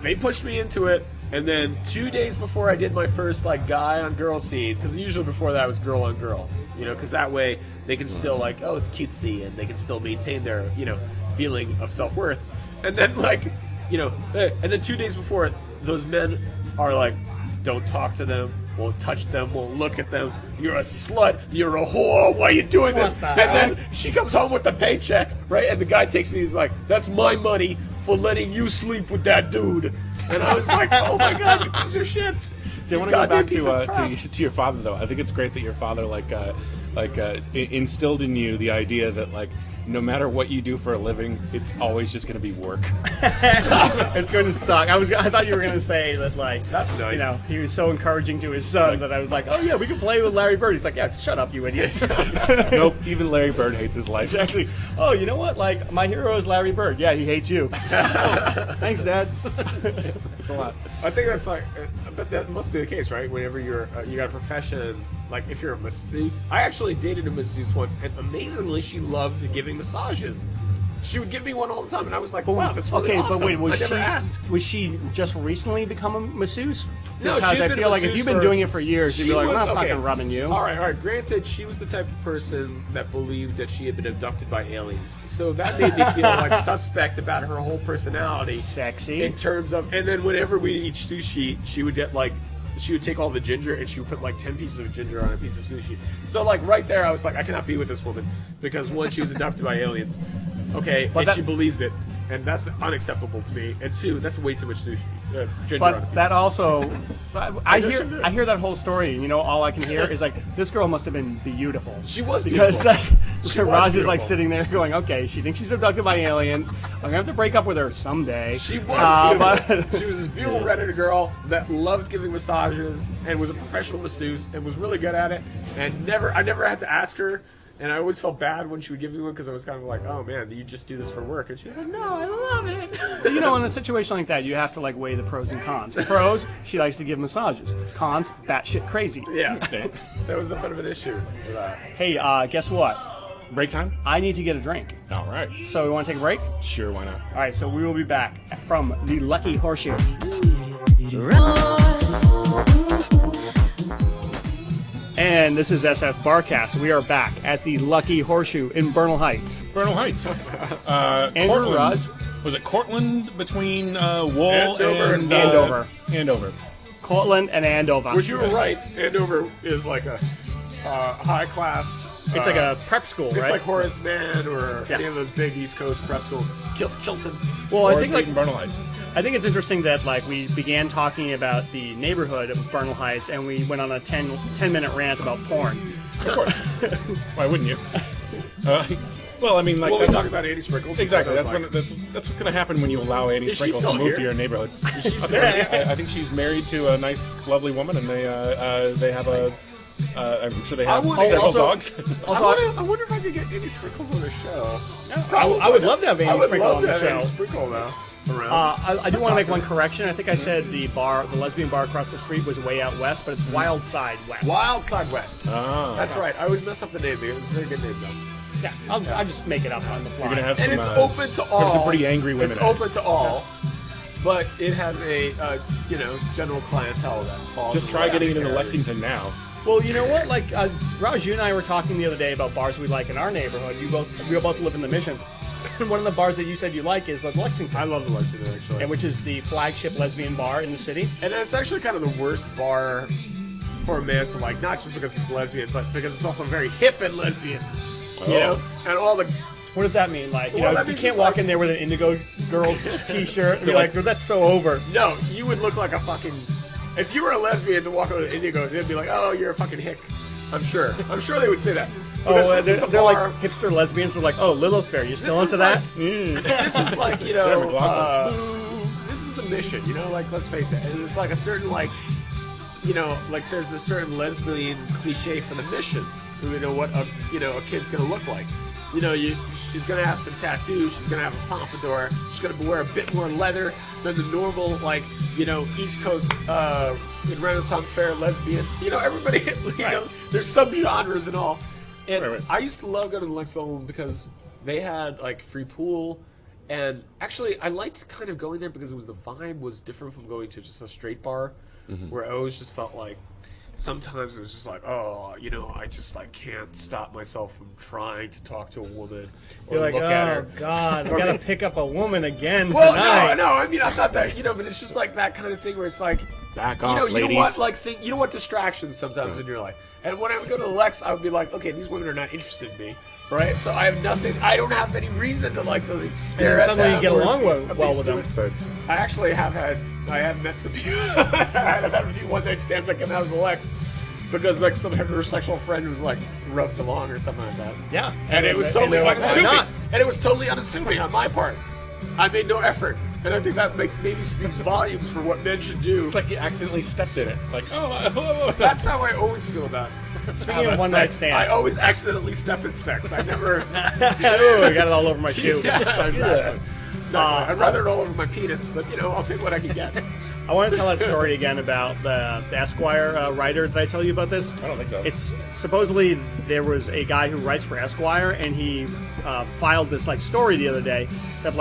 they pushed me into it. And then 2 days before I did my first, like, guy on girl scene, because usually before that was girl on girl, you know, because that way they can still, like, oh, it's cutesy, and they can still maintain their, you know, feeling of self-worth. And then, like, you know, and then 2 days before it, those men are like, don't talk to them, won't touch them, won't look at them. You're a slut. You're a whore. Why are you doing this? And then she comes home with the paycheck, right? And the guy takes it. He's like, that's my money for letting you sleep with that dude. And I was like, oh my God, you piece of shit. See, I want to go back to your father, though. I think it's great that your father instilled in you the idea that like no matter what you do for a living, it's always just going to be work. It's going to suck. I thought you were going to say that like that's nice. You know, he was so encouraging to his son that I was like, oh yeah, we can play with Larry Bird. He's like, yeah, shut up, you idiot. Nope, even Larry Bird hates his life. Exactly. Oh, you know what? Like my hero is Larry Bird. Yeah, he hates you. Oh, thanks, Dad. It's a lot. I think that's like, but that must be the case, right? Whenever you got a profession, like if you're a masseuse. I actually dated a masseuse once, and amazingly, she loved giving massages. She would give me one all the time, and I was like, wow, that's really awesome. But wait, I never asked. Was she just recently become a masseuse? No, because she had I been feel a like if masseuse you've been doing it for years, you'd be like, I'm not fucking rubbing you. All right. Granted, she was the type of person that believed that she had been abducted by aliens. So that made me feel like suspect about her whole personality. Sexy. In terms of, and then whenever we eat sushi, she would get like she would take all the ginger and she would put like 10 pieces of ginger on a piece of sushi. So like right there, I was like, I cannot be with this woman because one, she was adopted by aliens. Okay, and she believes it, and that's unacceptable to me. And two, that's way too much sushi. Ginger on a piece But that also, I hear that whole story. And, you know, all I can hear is like, this girl must have been beautiful. She was because beautiful. Raj is like sitting there going, okay, she thinks she's abducted by aliens. I'm gonna have to break up with her someday. She was beautiful. She was this beautiful redheaded girl that loved giving massages and was a professional masseuse and was really good at it. And I never had to ask her. And I always felt bad when she would give me one because I was kind of like, oh man, you just do this for work. And she was like, no, I love it. But, you know, in a situation like that, you have to like weigh the pros and cons. Pros, she likes to give massages. Cons, batshit crazy. Yeah, that was a bit of an issue for that. Hey, guess what? Break time? I need to get a drink. All right. So we want to take a break? Sure, why not? All right, so we will be back from the Lucky Horseshoe. And this is SFBarkast. We are back at the Lucky Horseshoe in Bernal Heights. Bernal Heights. Andrew, Raj. Was it Cortland between Wool and Andover? Andover. Cortland and Andover. Which you were right. Andover is like a high class. It's like a prep school, right? It's like Horace Mann or any of those big East Coast prep schools. Chilton. Well, I think like Bernal Heights. I think it's interesting that like we began talking about the neighborhood of Bernal Heights, and we went on a 10-minute rant about porn. Of course. Why wouldn't you? Well, I mean, like we talked about Annie Sprinkles. Exactly. That's what's going to happen when you you Annie Sprinkles to move to your neighborhood. I think she's married to a nice, lovely woman, and they have a. I'm sure they have several dogs. Also, I wonder if I could get Annie Sprinkles on the show. I would love to have Annie Sprinkles on the show. Annie Sprinkle now. I do want to make one correction. I think I said the lesbian bar across the street was way out west, but it's Wild Side West. Wild Side West. Oh, that's right. I always mess up the name. It was a very good name, though. Yeah, I'll just make it up on the fly. You're gonna have some, and it's open to all. Some pretty angry women. It's open to all, but it has a general clientele that falls. Just try getting it into Lexington now. Well, you know what? Like Raj, you and I were talking the other day about bars we like in our neighborhood. We both live in the Mission. One of the bars that you said you like is the Lexington. I love the Lexington, actually. And which is the flagship lesbian bar in the city. And it's actually kind of the worst bar for a man to like, not just because it's lesbian, but because it's also very hip and lesbian. Oh. You know? And all the... What does that mean? Like, you can't walk in there with an Indigo Girls t-shirt and be like, that's so over. No, you would look like a fucking... If you were a lesbian to walk with an Indigo, they'd be like, oh, you're a fucking hick. I'm sure they would say that. They're like hipster lesbians. They're like, oh, Lilith Fair, you still into that? This is like, this is the Mission, like, let's face it. And there's like a certain, like, like there's a certain lesbian cliche for the Mission. What a kid's gonna look like. She's gonna have some tattoos, she's gonna have a pompadour, she's gonna wear a bit more leather than the normal, like, East Coast Renaissance Fair lesbian. Everybody, there's subgenres and all. And I used to love going to the Lexington because they had like free pool, and actually I liked kind of going there because the vibe was different from going to just a straight bar, where I always just felt like sometimes it was just like, I just like can't stop myself from trying to talk to a woman or look at her. Oh God, I gotta pick up a woman again tonight. Well, no, I mean I'm not that, but it's just like that kind of thing where it's like, back off, ladies. You don't want distractions sometimes in your life. And when I would go to the Lex, I would be like, okay, these women are not interested in me, right? So I have nothing. I don't have any reason to like stare at them. Suddenly you get along well with them. I actually have met some people. I have had a few one-night stands that come out of the Lex because like some heterosexual friend was like rubbed along or something like that. Yeah, and it was totally unassuming. And it was totally unassuming on my part. I made no effort. And I think that maybe speaks volumes for what men should do. It's like you accidentally stepped in it. Like, That's how I always feel about it. Speaking of one-night stands, I always accidentally step in sex. I never... Ooh, I got it all over my shoe. Yeah, exactly. I'd rather it all over my penis, but, I'll take what I can get. I want to tell that story again about the Esquire writer. Did I tell you about this? I don't think so. It's supposedly there was a guy who writes for Esquire, and he filed this like story the other day that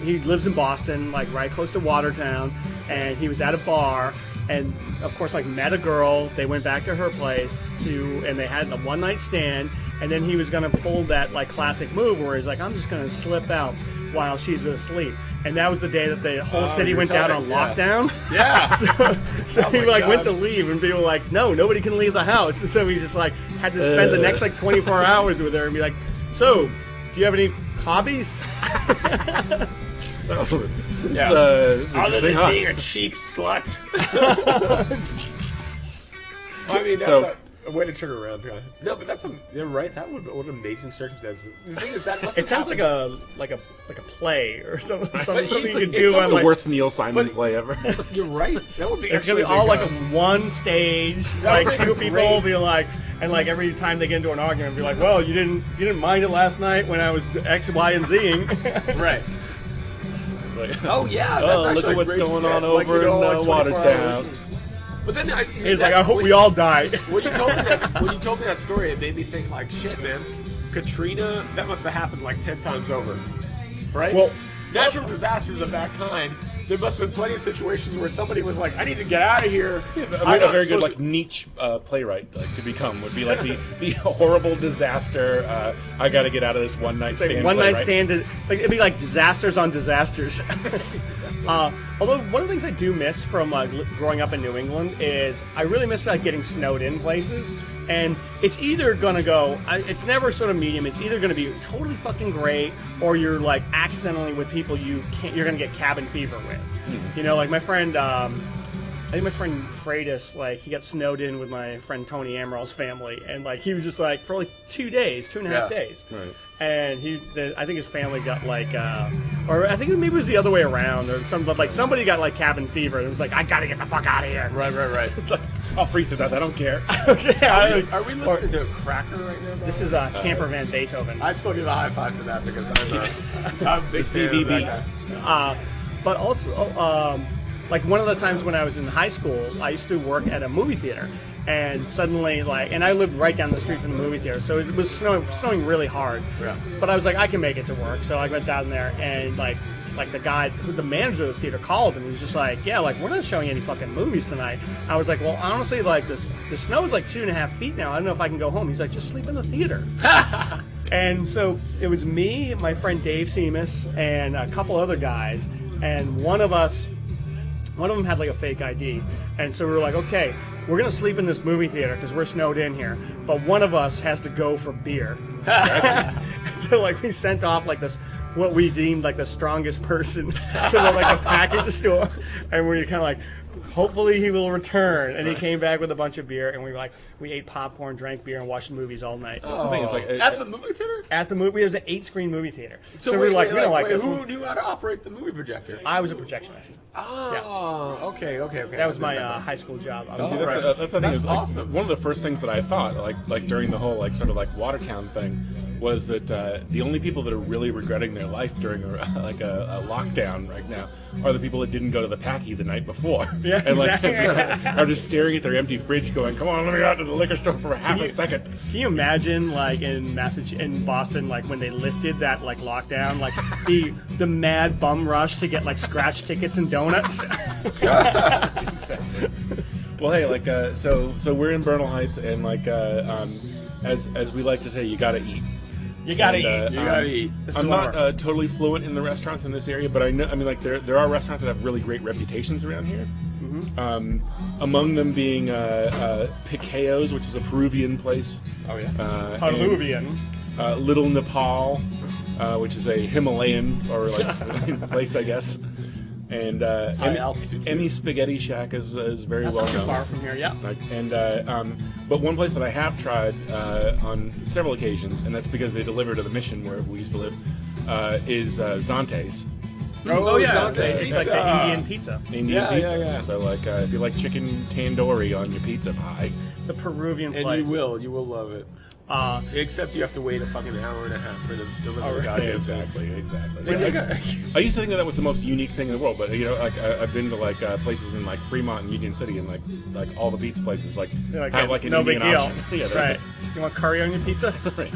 he lives in Boston, like right close to Watertown, and he was at a bar, and of course, like, met a girl. They went back to her place and they had a one-night stand, and then he was gonna pull that like classic move where he's like, I'm just gonna slip out while she's asleep. And that was the day that the whole city went down on lockdown. Yeah. so he like went to leave, and people were like, no, nobody can leave the house. And so he just like had to spend the next like 24 hours with her and be like, so, do you have any hobbies? So, this Other is than interesting, huh? being a cheap slut. I mean, that's So- a way to turn around. No, but you're right. That would what amazing circumstances. The thing is, that must. It sounds happened. like a play or something But something it's you like- could it's do on almost The like. worst Neil Simon But- play ever. You're right. That would be. It's gonna actually be all like big, one stage, That like would be two people great. will be like, and like every time they get into an argument, be like, well, you didn't mind it last night when I was X, Y, and Zing. right. Like, Oh yeah. That's oh, look actually at a what's great going skit. on Like, over you know, in like 24 Watertown. hours. But then He's like, I hope we all die. When you told me that story, it made me think like, shit, man. Katrina, that must have happened like 10 times over, right? Well, natural disasters of that kind. There must have been plenty of situations where somebody was like, I need to get out of here. A very good like niche playwright like to become would be like the horrible disaster. I got to get out of this one night stand. One night playwright. stand, like it'd be like disasters on disasters. Although one of the things I do miss from growing up in New England is I really miss like getting snowed in places, and it's either gonna go, it's never sort of medium. It's either gonna be totally fucking great, or you're like accidentally with people you're gonna get cabin fever with. You know, like my friend. I think my friend Freitas, like, he got snowed in with my friend Tony Amaril's family, and like he was just like for like 2 days, 2.5 days, Right. and I think his family got like, or I think maybe it was the other way around, or but like somebody got like cabin fever. It was like, I gotta get the fuck out of here. Right. It's like, I'll freeze to death. I don't care. Okay, Are we listening to Cracker right now? this is Camper Van Beethoven. I still give a high five to that because I'm a big fan of CVB. that guy. But also, like one of the times when I was in high school, I used to work at a movie theater, and suddenly, like, and I lived right down the street from the movie theater, so it was snowing really hard. Yeah. But I was like, I can make it to work, so I went down there, and like the manager of the theater called, and he was just like, yeah, like, we're not showing any fucking movies tonight. I was like, well, honestly, like, the snow is like 2.5 feet now. I don't know if I can go home. He's like, just sleep in the theater. And so it was me, my friend Dave Seamus, and a couple other guys, and one of them had like a fake ID, and so we were like, okay, we're gonna sleep in this movie theater because we're snowed in here, but one of us has to go for beer. So like we sent off like this, what we deemed like the strongest person to like a package store, and we were kind of like, hopefully he will return. And he came back with a bunch of beer, and we ate popcorn, drank beer, and watched movies all night. That's the thing. It's like At the movie theater? At the movie, it was an 8-screen movie theater. So we wait, were like, wait, we don't like wait, this who one. knew how to operate the movie projector? I was a projectionist. Oh, okay. That was my high school job. I was See, right. that's the thing. That's Is like awesome. one of the first things that I thought, like during the whole like sort of like Watertown thing, was that the only people that are really regretting their life during a lockdown right now are the people that didn't go to the Packy the night before. Yeah, and like exactly. are just staring at their empty fridge, going, "Come on, let me go out to the liquor store for half a second." Can you imagine, like in Boston, like when they lifted that like lockdown, like the mad bum rush to get like scratch tickets and donuts? Well, hey, like so we're in Bernal Heights, and like as we like to say, you gotta eat. You gotta And, eat. You gotta eat. This is I'm one not of our- totally fluent in the restaurants in this area, but I know. I mean, like there are restaurants that have really great reputations around here. Mm-hmm. Among them being Piqueos, which is a Peruvian place. Oh yeah. Peruvian. And, Little Nepal, which is a Himalayan or like place, I guess. And high altitude. any Spaghetti Shack is very That's well not too known. far from here. Yeah. Like, and but one place that I have tried on several occasions, and that's because they deliver to the Mission wherever we used to live, is Zante's Oh yeah. It's like the Indian pizza. Indian Yeah, pizza. yeah. So like if you like chicken tandoori on your pizza pie, The Peruvian And place. you will love it. Except you have to wait a fucking hour and a half for them to deliver the yeah, goddamn exactly. They take a, I used to think that was the most unique thing in the world, but you know, like I've been to like places in like Fremont and Union City, and like all the pizza places like You're have like an no Indian big deal. option. Yeah, they're- Right. You want curry on your pizza? right.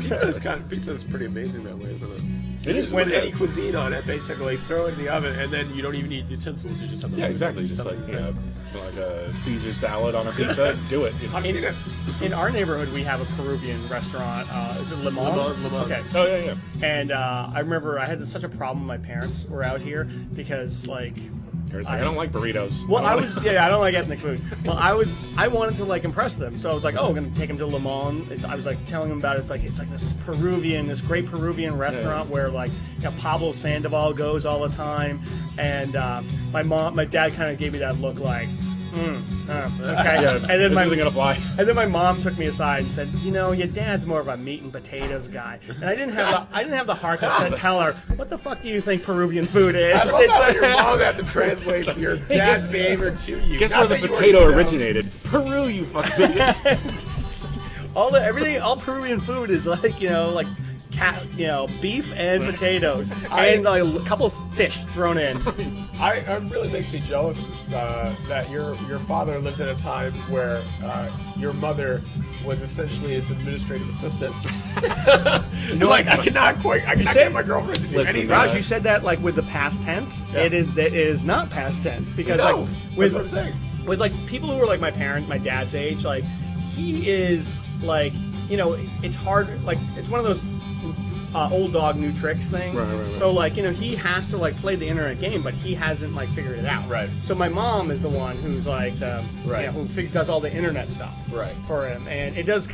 pizza is pretty amazing that way, isn't it? It is with any cuisine on it, basically. Throw it in the oven, and then you don't even need utensils. You just have exactly. Just like like a Caesar salad on a pizza. Do it. I've seen it. In our neighborhood, we have a Peruvian restaurant. Is it Le Mans? Le Mans. Okay. Oh yeah. And I remember I had such a problem. My parents were out here because like. I don't like burritos. Well, I don't like ethnic food. Well, I wanted to like impress them, so I was like, I'm gonna take them to Le Mans. I was like telling them about it. It's like this great Peruvian restaurant where like Pablo Sandoval goes all the time, and my dad kind of gave me that look like. Okay. Yeah, and then this isn't gonna fly. And then my mom took me aside and said, your dad's more of a meat and potatoes guy. And I didn't have the heart to tell her, what the fuck do you think Peruvian food is? I love how your mom had to translate your dad's behavior to you. Guess where the potato originated? Peru, you fucking idiot. all Peruvian food is like beef and potatoes and like a couple of fish thrown in. It really makes me jealous that your father lived at a time where your mother was essentially his administrative assistant. I cannot get my girlfriend to do anything. Raj, you said that like with the past tense. Yeah. It is not past tense because that's with what I'm saying. With like people who are like my dad's age, like he is like it's hard, like it's one of those old dog new tricks thing. Right. So like he has to like play the internet game, but he hasn't like figured it out. Right. So my mom is the one who's like who does all the internet stuff for him, and it does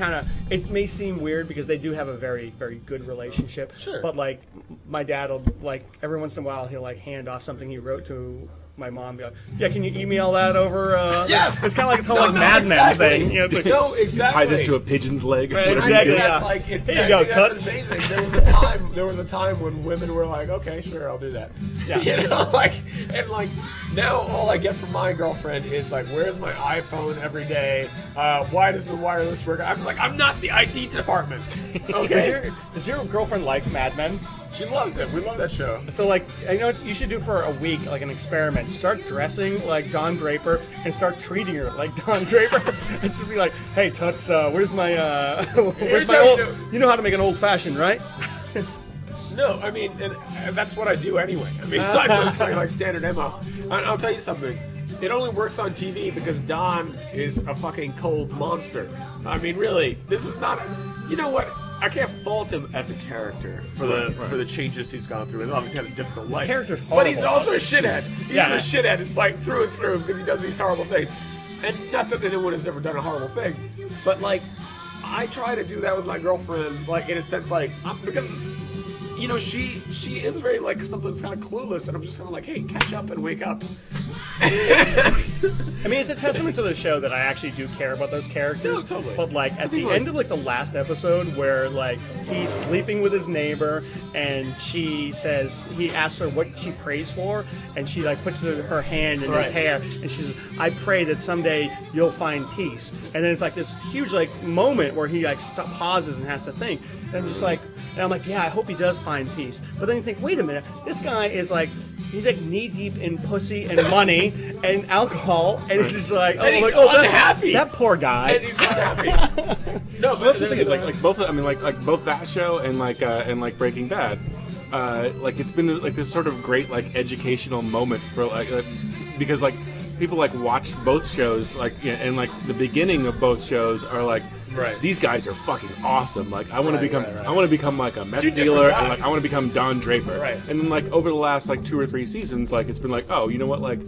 it may seem weird because they do have a very very good relationship. Sure. But like my dad will like every once in a while he'll like hand off something he wrote to my mom, be like, yeah, can you email that over? Yes! It's kind of like the whole Mad Men thing. No, exactly. Tie this to a pigeon's leg. Right, exactly. Yeah. Here you go, Toots. Toots. Amazing. There was a time when women were like, okay, sure, I'll do that. Yeah. Now all I get from my girlfriend is like, where's my iPhone every day? Why doesn't the wireless work? I'm like, I'm not the IT department. Okay. Does your girlfriend like Mad Men? She loves it. We love that show. So, like, I know what you should do for a week, like an experiment. Start dressing like Don Draper and start treating her like Don Draper. And just be like, hey, Toots, where's my old... You know how to make an old-fashioned, right? No, I mean, and that's what I do anyway. I mean, that's like standard MO. I'll tell you something. It only works on TV because Don is a fucking cold monster. I mean, really, this is not... You know what? I can't fault him as a character for the changes he's gone through. He's obviously had a difficult life. His character's horrible. But he's also a shithead. He's a shithead, like, through and through, because he does these horrible things. And not that anyone has ever done a horrible thing, but, like, I try to do that with my girlfriend, like, in a sense, like, because... she is very, like, sometimes kind of clueless, and I'm just kind of like, hey, catch up and wake up. I mean, it's a testament to the show that I actually do care about those characters. No, totally. But, like, at the end of, like, the last episode where, like, he's sleeping with his neighbor, and he asks her what she prays for, and she, like, puts her hand in his hair, and she says, I pray that someday you'll find peace. And then it's, like, this huge, like, moment where he, like, pauses and has to think. And I'm just like... And I'm like, yeah, I hope he does find peace. But then you think, wait a minute, this guy is like, he's like knee deep in pussy and money and alcohol, and it's just like, he's unhappy. That poor guy. And he's unhappy. No, but that's the thing is like both. I mean, like both that show and like Breaking Bad. Like it's been like this sort of great like educational moment for like because like people like watched both shows and like the beginning of both shows are like. Right. These guys are fucking awesome. Like I want to become, I want to become like a meth dealer, and like I want to become Don Draper. Right. And then like over the last like 2 or 3 seasons, like it's been like, oh, you know what, like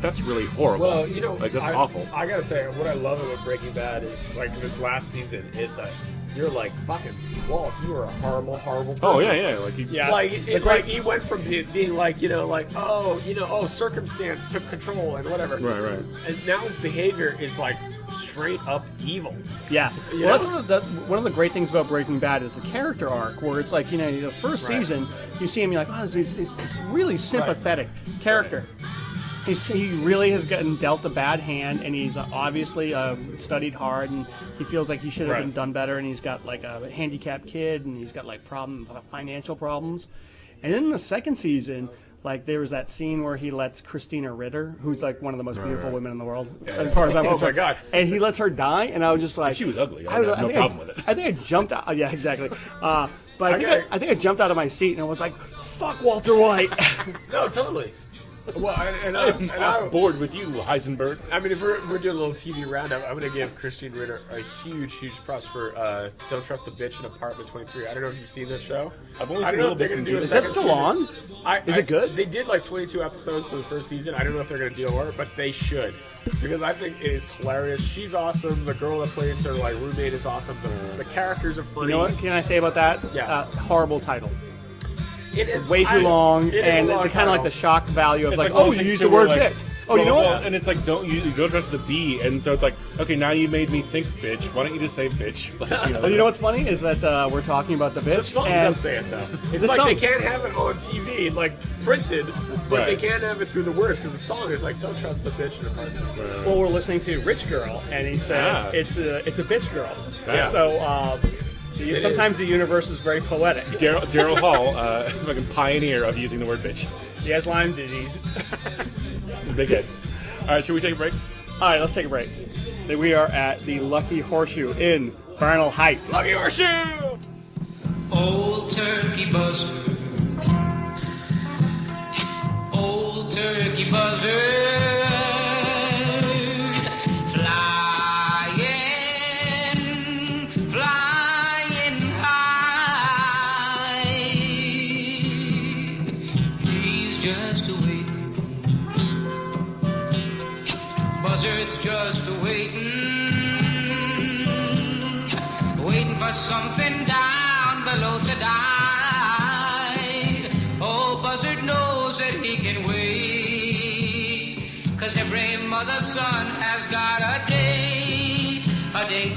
that's really horrible. Well, like that's awful. I gotta say, what I love about Breaking Bad is like this last season is that you're like fucking Walt. You were a horrible, horrible person. Oh yeah. Like he went from being like circumstance took control and whatever. Right. And now his behavior is like straight up evil. Yeah. Well, that's one of the great things about Breaking Bad is the character arc, where it's like the first season you see him, you're like, oh, he's this really sympathetic character. Right. He really has gotten dealt a bad hand, and he's obviously studied hard, and he feels like he should have been done better, and he's got like a handicapped kid, and he's got like financial problems. And then in the second season, like there was that scene where he lets Christina Ritter, who's like one of the most beautiful women in the world, as far as I'm concerned. Oh my God! And he lets her die, and I was just like, she was ugly. I had no problem with it. I think I jumped out. Yeah, exactly. But I think I jumped out of my seat and I was like, "Fuck Walter White." No, totally. Well, and I'm I bored with you, Heisenberg. I mean, if we're doing a little TV roundup, I'm going to give Christine Ritter a huge props for Don't Trust the Bitch in Apartment 23. I don't know if you've seen that show. I've only I seen don't know little if they're bits going and to do a pieces. Is that second still season. on? Is it good? They did like 22 episodes for the first season. I don't know if they're going to do more, but they should. Because I think it is hilarious. She's awesome. The girl that plays her like roommate is awesome. The characters are funny. You know what can I say about that? Yeah. Horrible title. It is Way too long, and long kind of like the shock value of It's like, one oh, of those you things used too the word where, bitch. Oh, you know what? And it's like, you don't trust the B, and so it's like, okay, now you made me think bitch. Why don't you just say bitch? Well, you know what's funny is that we're talking about the bitch. The song and does say it though. It's The like song- they can't have it on TV, like printed, but they Right. can't have it through the words because the song is like, "Don't trust the bitch in Apartment." Well, we're listening to Rich Girl, and he says Ah. it's a bitch girl. Yeah. So sometimes the universe is very poetic. Daryl Hall, fucking pioneer of using the word bitch. He has Lyme disease. He's a big head. All right, should we take a break? All right, let's take a break. We are at the Lucky Horseshoe in Bernal Heights. Lucky Horseshoe. Old turkey buzzard, old turkey buzzard, flying high. He's just a waiting, buzzard's just a waiting for something down below to die. Oh, buzzard knows that he can wait, 'cause every mother's son has got a date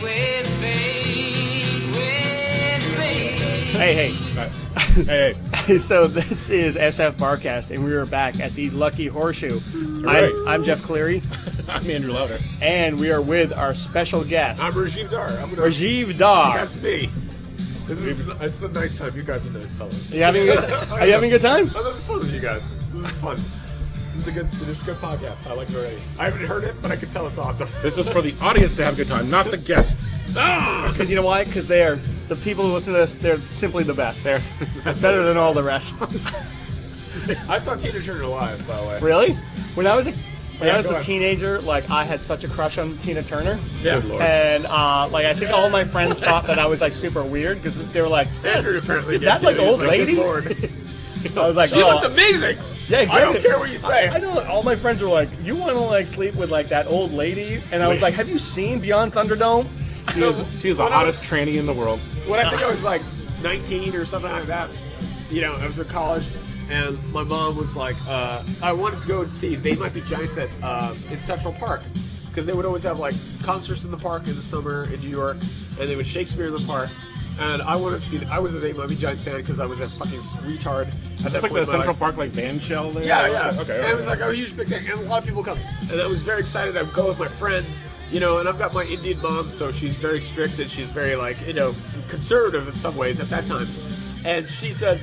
with fate, with fate. Hey. Hey. So this is SF and we are back at the Lucky Horseshoe. right. I'm Jeff Cleary, I'm Andrew Louder. and we are with our special guest, I'm Rajiv Dar. Rajiv Dar. That's me. It's a nice time. You guys are nice fellas. Are you having a good time? I'm having fun with you guys. This is fun. This is a good podcast. I like it already. I haven't heard it, but I can tell it's awesome. This is for the audience to have a good time, not the guests. Because you know why? Because the people who listen to this, they're simply the best. They're better than all the rest. I saw Tina Turner live, by the way. Really? When I was a go a ahead. teenager, like I had such a crush on Tina Turner. Yeah. Good Lord. And like I think all my friends thought that I was like super weird because they were like, Andrew apparently did that too. like He was old lady? good Lord. I was like, She oh. looked amazing. Yeah, exactly. I don't care what you say. I know. All my friends were like, "You want to like sleep with like that old lady?" And I was like, "Have you seen Beyond Thunderdome?" She is the when I hottest tranny in the world. When I think I was like 19 or something like that, you know, I was in college, and my mom was like, I wanted to go see They Might Be Giants at in Central Park, because they would always have like concerts in the park in the summer in New York, and they would Shakespeare in the park. And I wanted to see. I was a They Might Be Giants fan because I was a fucking retard. Is this like the Central Park like band shell there? Yeah. Okay. And it was like a huge big thing, and a lot of people come. And I was very excited. I would go with my friends, you know. And I've got my Indian mom, so she's very strict and she's very like, you know, conservative in some ways at that time. And she said,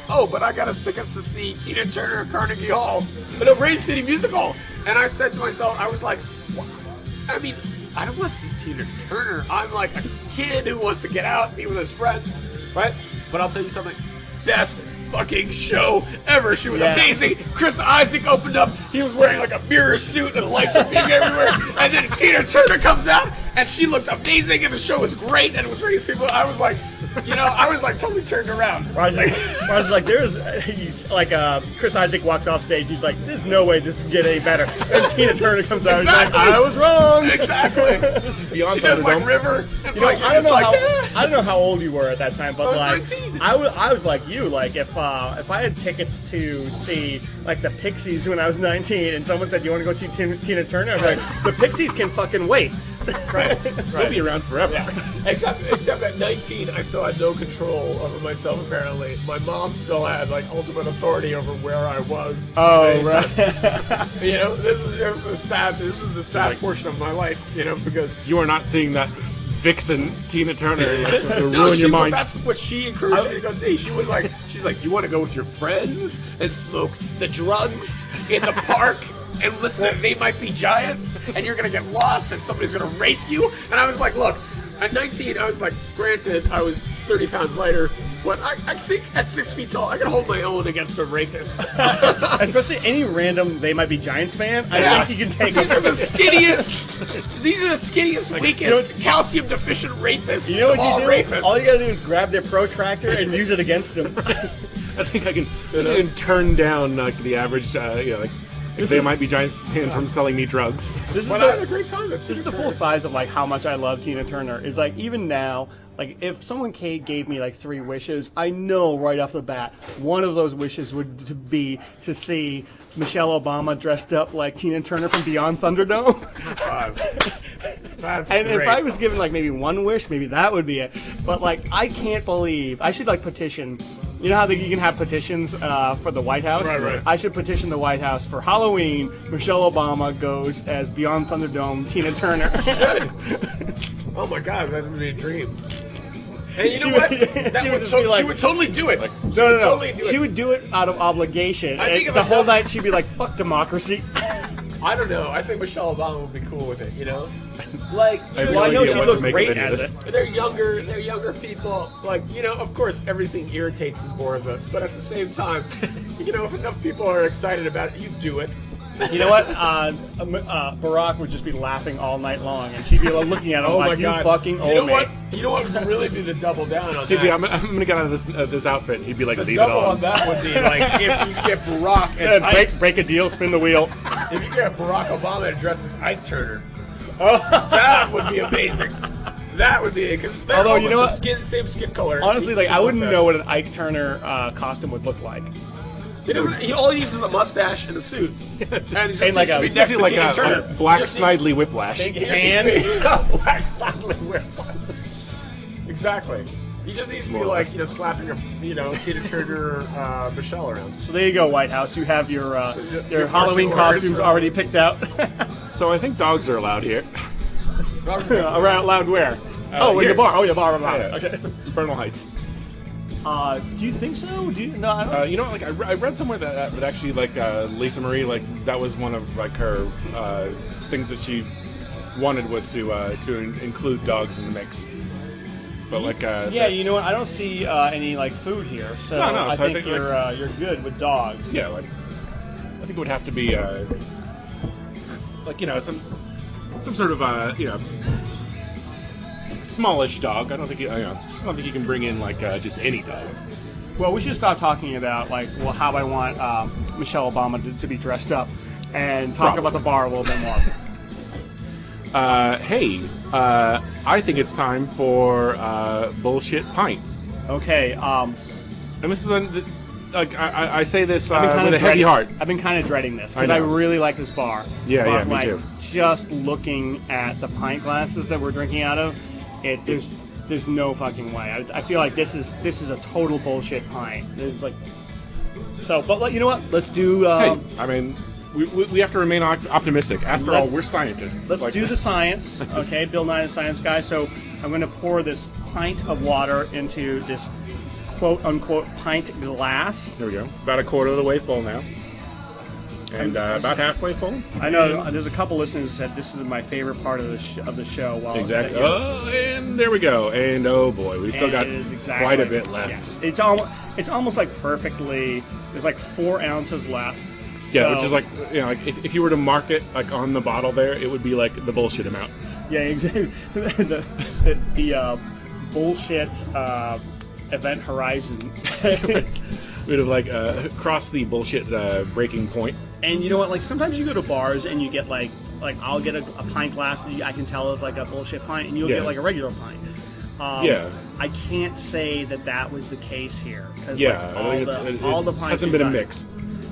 "Oh, but I got us tickets to see Tina Turner at Carnegie Hall, in a Rain City Music Hall." And I said to myself, I was like, what? I mean, I don't want to see Tina Turner. I'm like a kid who wants to get out and be with his friends, right? But I'll tell you something. Best fucking show ever. She was amazing. Chris Isaac opened up. He was wearing like a mirror suit and the lights were being everywhere. And then Tina Turner comes out and she looked amazing and the show was great and it was really super. I was like, you know, I was like totally turned around. I was like, he's like, Chris Isaac walks off stage. He's like, there's no way this can get any better. And Tina Turner comes out. Exactly. He's like, I was wrong. Exactly. This is Beyond She does like Thunderdome. River. And You know, like, I don't know how old you were at that time, but I was like 19. I was like you. Like if I had tickets to see like the Pixies when I was 19, and someone said you want to go see Tina Turner, I was like, the Pixies can fucking wait. Right. They'll be around forever. Except at 19, I still had no control over myself, apparently. My mom still had, like, ultimate authority over where I was. Oh, right. You know, this was the sad portion of my life, you know, because... You are not seeing that vixen Tina Turner like, No, ruin your mind. that's what she encouraged me to go see. She would, like, she's like, you want to go with your friends and smoke the drugs in the park? And listen, They Might Be Giants, and you're gonna get lost, and somebody's gonna rape you. And I was like, look, At 19, I was like, granted, I was 30 pounds lighter, but I think at 6 feet tall, I can hold my own against a rapist. Especially any random They Might Be Giants fan, I think you can take These them. are the skinniest, weakest, calcium deficient rapists. You know what all you do? rapists. All you gotta do is grab their protractor and use it against them. I think I can turn down like the average, They Might Be Giant fans from selling me drugs. This is But I had a great time. This is the full size of like how much I love Tina Turner. It's like even now, like if someone gave me like 3 wishes, I know right off the bat one of those wishes would be to see Michelle Obama dressed up like Tina Turner from Beyond Thunderdome. That's And great. if I was given like maybe one wish, maybe that would be it. But like I can't believe I should like petition. You know how you can have petitions for the White House? Right. I should petition the White House for Halloween. Michelle Obama goes as Beyond Thunderdome Tina Turner. Oh my God, that would be a dream. And you She know what? would- That she would would just be like- she would totally do it. No. Totally do She it. would do it out of obligation. I think And if the I whole know- night she'd be like, "Fuck democracy." I don't know. I think Michelle Obama would be cool with it. You know, like I have Well, I no know idea she what to looked make great of any of as this. it. they're younger people. Like, you know, of course everything irritates and bores us, but at the same time, you know, if enough people are excited about it, you do it. You know what? Barack would just be laughing all night long, and she'd be looking at him Oh like, my "You God! fucking You owe know me." what? You know what would really be the double down on So he'd be, that? I'm gonna get out of this outfit. And he'd be like, The leave it double on. on that would be like if you get Barack as Break a deal, spin the wheel. if you get Barack Obama to dress as Ike Turner. That would be amazing. That would be because they're Although, almost you know the what? same skin color. Honestly, like I wouldn't Mustache. know what an Ike Turner costume would look like. All he needs is a mustache and a suit, and he just And needs like to a- be just next to like Tina a Turner. Black Just needs- Snidely Whiplash. Big he just hand. needs to be- Black Snidely Whiplash. Exactly. He just needs to be More or like, less. you know, slapping a, you know, Tina Turner, Michelle around. So there you go, White House. You have your Your Halloween marching orders costumes for- already picked out. So I think dogs are allowed here. Around loud where? In here. the bar. Oh, yeah, bar. Yeah. Okay. Bernal Heights. Do you think so? Do you? No, I don't. You know, like I read somewhere that actually, like Lisa Marie, like that was one of like her things that she wanted was to include dogs in the mix. But like, Yeah, you know what? I don't see any like food here, so, No, I so I think think, you're good with dogs. yeah, like I think it would have to be like some sort of smallish dog. I don't think you can bring in like just any dog. Well, we should stop talking about like how I want Michelle Obama to be dressed up, and talk Probably. about the bar a little bit more. Hey, I think it's time for bullshit pint. Okay. And this is like I say this I've been kind with a of heavy heart. I've been kind of dreading this because I I know. really like this bar. Yeah, but, yeah, me like, too. Just looking at the pint glasses that we're drinking out of, there's no fucking way. I feel like this is a total bullshit pint. There's like but you know what? Let's do. Hey, I mean, we have to remain optimistic. After all, we're scientists. Let's Like- do the science, okay? Bill Nye the Science Guy. So I'm going to pour this pint of water into this quote-unquote pint glass. There we go. About a quarter of the way full now. And about halfway full. I know there's a couple listeners who said this is my favorite part of the show. Well, Exactly. that, Oh, and there we go. And oh boy, we still got it is exactly, quite a bit left. Yes. It's almost like perfectly. There's like 4 ounces left. Yeah, So- which is like like if you were to mark it like on the bottle there, it would be like the bullshit amount. Yeah, exactly. the bullshit event horizon. We'd have like crossed the bullshit breaking point. And you know what? Like sometimes you go to bars and you get like I'll get a pint glass that I can tell is like a bullshit pint, and you'll Yeah. get like a regular pint. Yeah. I can't say that was the case here because Yeah, like, I think all the pints hasn't we've been a done- mix.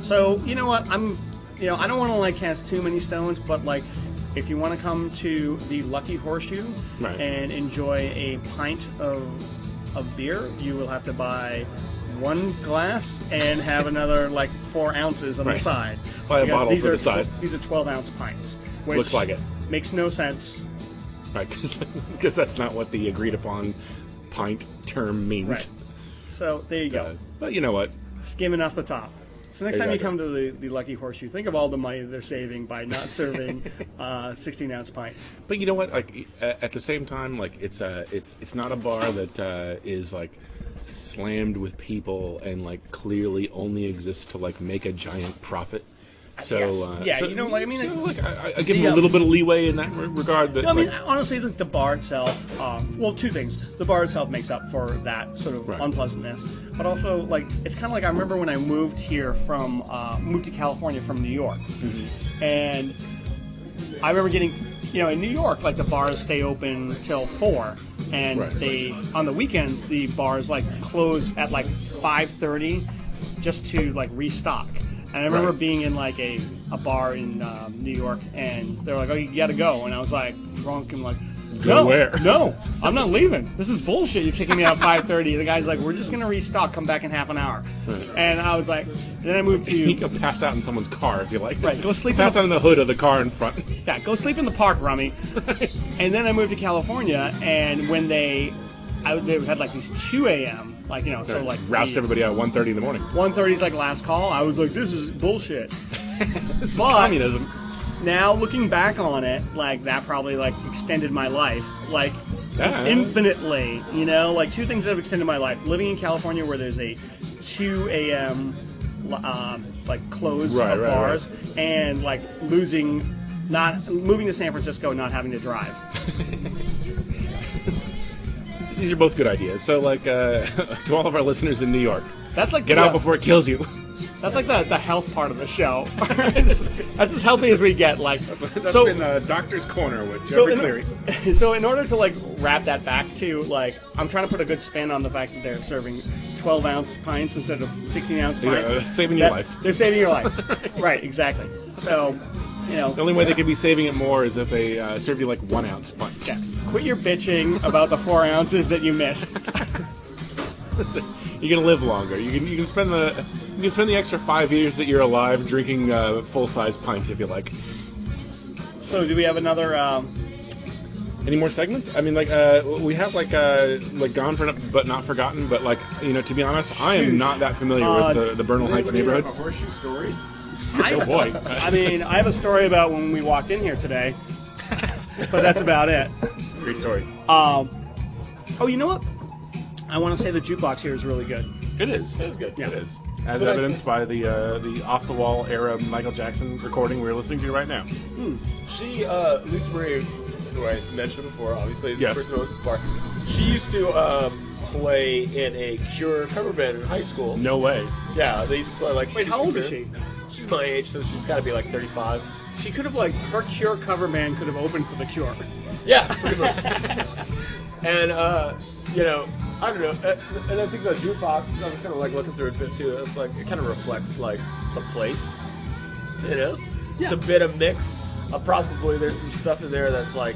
So you know what? I don't want to like cast too many stones, but like if you want to come to the Lucky Horseshoe Right. and enjoy a pint of beer, you will have to buy 1 glass and have another like 4 ounces on the Right. side. Buy a Because bottle these for are the side. These are 12-ounce pints. Which Looks like it. Makes no sense. Right, because that's not what the agreed upon pint term means. Right. So there you go. But you know what? Skimming off the top. So next time you come to the Lucky Horseshoe, think of all the money they're saving by not serving 16-ounce pints. But you know what? Like at the same time, like it's not a bar that is like slammed with people and like clearly only exists to like make a giant profit. So you know, like, I mean, so, like, I give them a little bit of leeway in that regard. But no, I mean, honestly, the bar itself. Well, two things: the bar itself makes up for that sort of unpleasantness, but also, like, it's kind of like I remember when I moved here from moved to California from New York, and I remember getting, you know, in New York, like the bars stay open till 4, and they on the weekends the bars like close at like 5:30 just to like restock. And I remember being in like a bar in New York, and they were like, "Oh, you gotta go," and I was like drunk and like, Go where? No, I'm not leaving. This is bullshit. You're kicking me out 5:30. The guy's like, "We're just gonna restock. Come back in half an hour." And I was like, then I moved to. You can pass out in someone's car if you like. Right, go sleep. Pass out in the hood of the car in front. Yeah, go sleep in the park, Rummy. And then I moved to California, and when they had like these 2 a.m. like, you know, so like roused everybody out at 1:30 in the morning. 1:30 is like last call. I was like, this is bullshit. This is communism. Now looking back on it, like that probably like extended my life like infinitely. You know, like two things that have extended my life: living in California where there's a 2 a.m. Like close of bars, and like moving to San Francisco, not having to drive. These are both good ideas. So, like, to all of our listeners in New York, that's like get out before it kills you. That's like the health part of the show. That's as healthy as we get. Like, that's been Doctor's Corner with Jeffrey Cleary. So in order to like wrap that back to like, I'm trying to put a good spin on the fact that they're serving 12-ounce pints instead of 16-ounce pints. Saving your life. They're saving your life. Right, exactly. So, you know, the only way they could be saving it more is if they serve you like 1-ounce pints. Yeah. Quit your bitching about the 4 ounces that you missed. You're gonna live longer. You can spend the extra 5 years that you're alive drinking full-size pints if you like. So, do we have another? Any more segments? I mean, like we have like Gone but Not Forgotten. But like, you know, to be honest, I am not that familiar with the Bernal Heights neighborhood. A horseshoe story? Oh boy! I mean, I have a story about when we walked in here today, but that's about it. Great story. Oh, you know what? I want to say the jukebox here is really good. It is. It is good. Yeah. It is. As evidenced by the off-the-wall era Michael Jackson recording we're listening to right now. She, Lisa Marie, who I mentioned before, obviously, is the first Moses bar. She used to play in a Cure cover band in high school. No way. Yeah, they used to play like. Wait, how old is she? She's my age, so she's got to be like 35. She could have like her Cure cover band could have opened for the Cure. Yeah, pretty much. And you know, I don't know, and I think the jukebox, I was kind of like looking through it a bit too. It's like it kind of reflects like the place, you know. Yeah. It's a bit of mix. Probably there's some stuff in there that's like,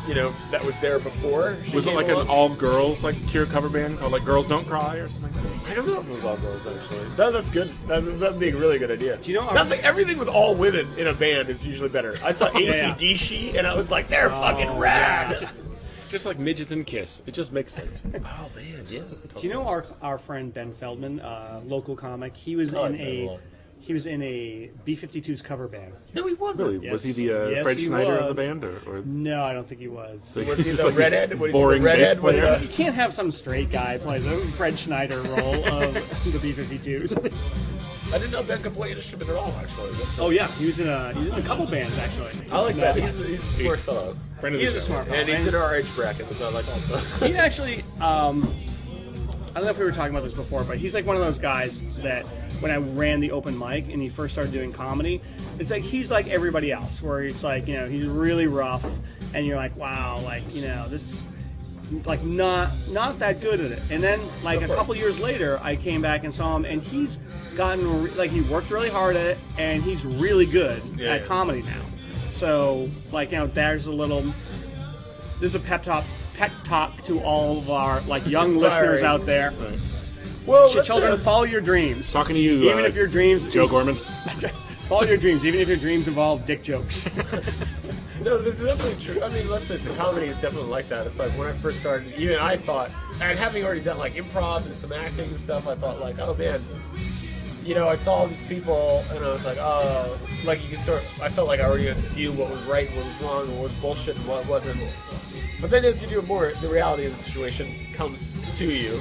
you know, that was there before. Was it like an all-girls like Cure cover band called like Girls Don't Cry or something like that? I don't know if it was all girls actually. That's good. That'd be a really good idea. Do you know? Everything with all women in a band is usually better. I saw AC/DC and I was like, they're fucking rad. Yeah. Just like midgets and Kiss. It just makes sense. Oh man, yeah. Do you know our friend Ben Feldman, local comic? He was in a B-52's cover band. No, he wasn't. Really? Yes. Was he the Fred Schneider of the band, or? No, I don't think he was. So was he just the like redhead? Boring bass player. You can't have some straight guy play the Fred Schneider role of the B-52s. I didn't know Ben could play an instrument at all. Actually. Oh yeah, he was in a couple bands actually. I like that. He's a smart fellow. Friend of the He is a show. smart fellow. And he's in our age bracket, but not like also. He actually, I don't know if we were talking about this before, but he's like one of those guys that when I ran the open mic and he first started doing comedy, it's like he's like everybody else, where it's like, you know, he's really rough, and you're like, wow, like, you know, this like not that good at it. And then like a couple years later, I came back and saw him, and he's gotten like he worked really hard at it, and he's really good at comedy now. So like, you know, there's a pep talk to all of our like young listeners out there. Right. Well, Children, follow your dreams. Talking to you, even if your dreams, Joe Gorman. Follow your dreams, even if your dreams involve dick jokes. No, this is definitely true. I mean, let's face it, comedy is definitely like that. It's like when I first started, even I thought, and having already done like improv and some acting and stuff, I thought like, oh man, I saw all these people, and I was like, oh, like you can I felt like I already knew what was right, what was wrong, what was bullshit, and what wasn't. But then as you do more, the reality of the situation comes to you.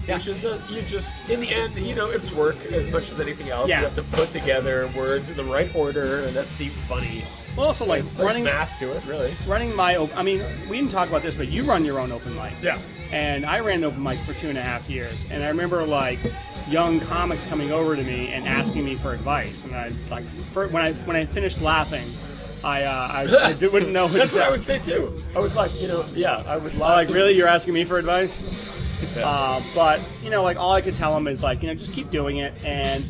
Yeah. Which is that you just, in the end, it's work as much as anything else. Yeah. You have to put together words in the right order, and that seemed funny. Well, also, like, there's math to it, really. Running I mean, we didn't talk about this, but you run your own open mic. Yeah. And I ran an open mic for 2.5 years. And I remember, like, young comics coming over to me and asking me for advice. And I, like, when I finished laughing, I wouldn't know who That's to what say. I would say, too. I was like, yeah, I would laugh. Like, really? You're asking me for advice? But, like, all I could tell them is, like, just keep doing it. And,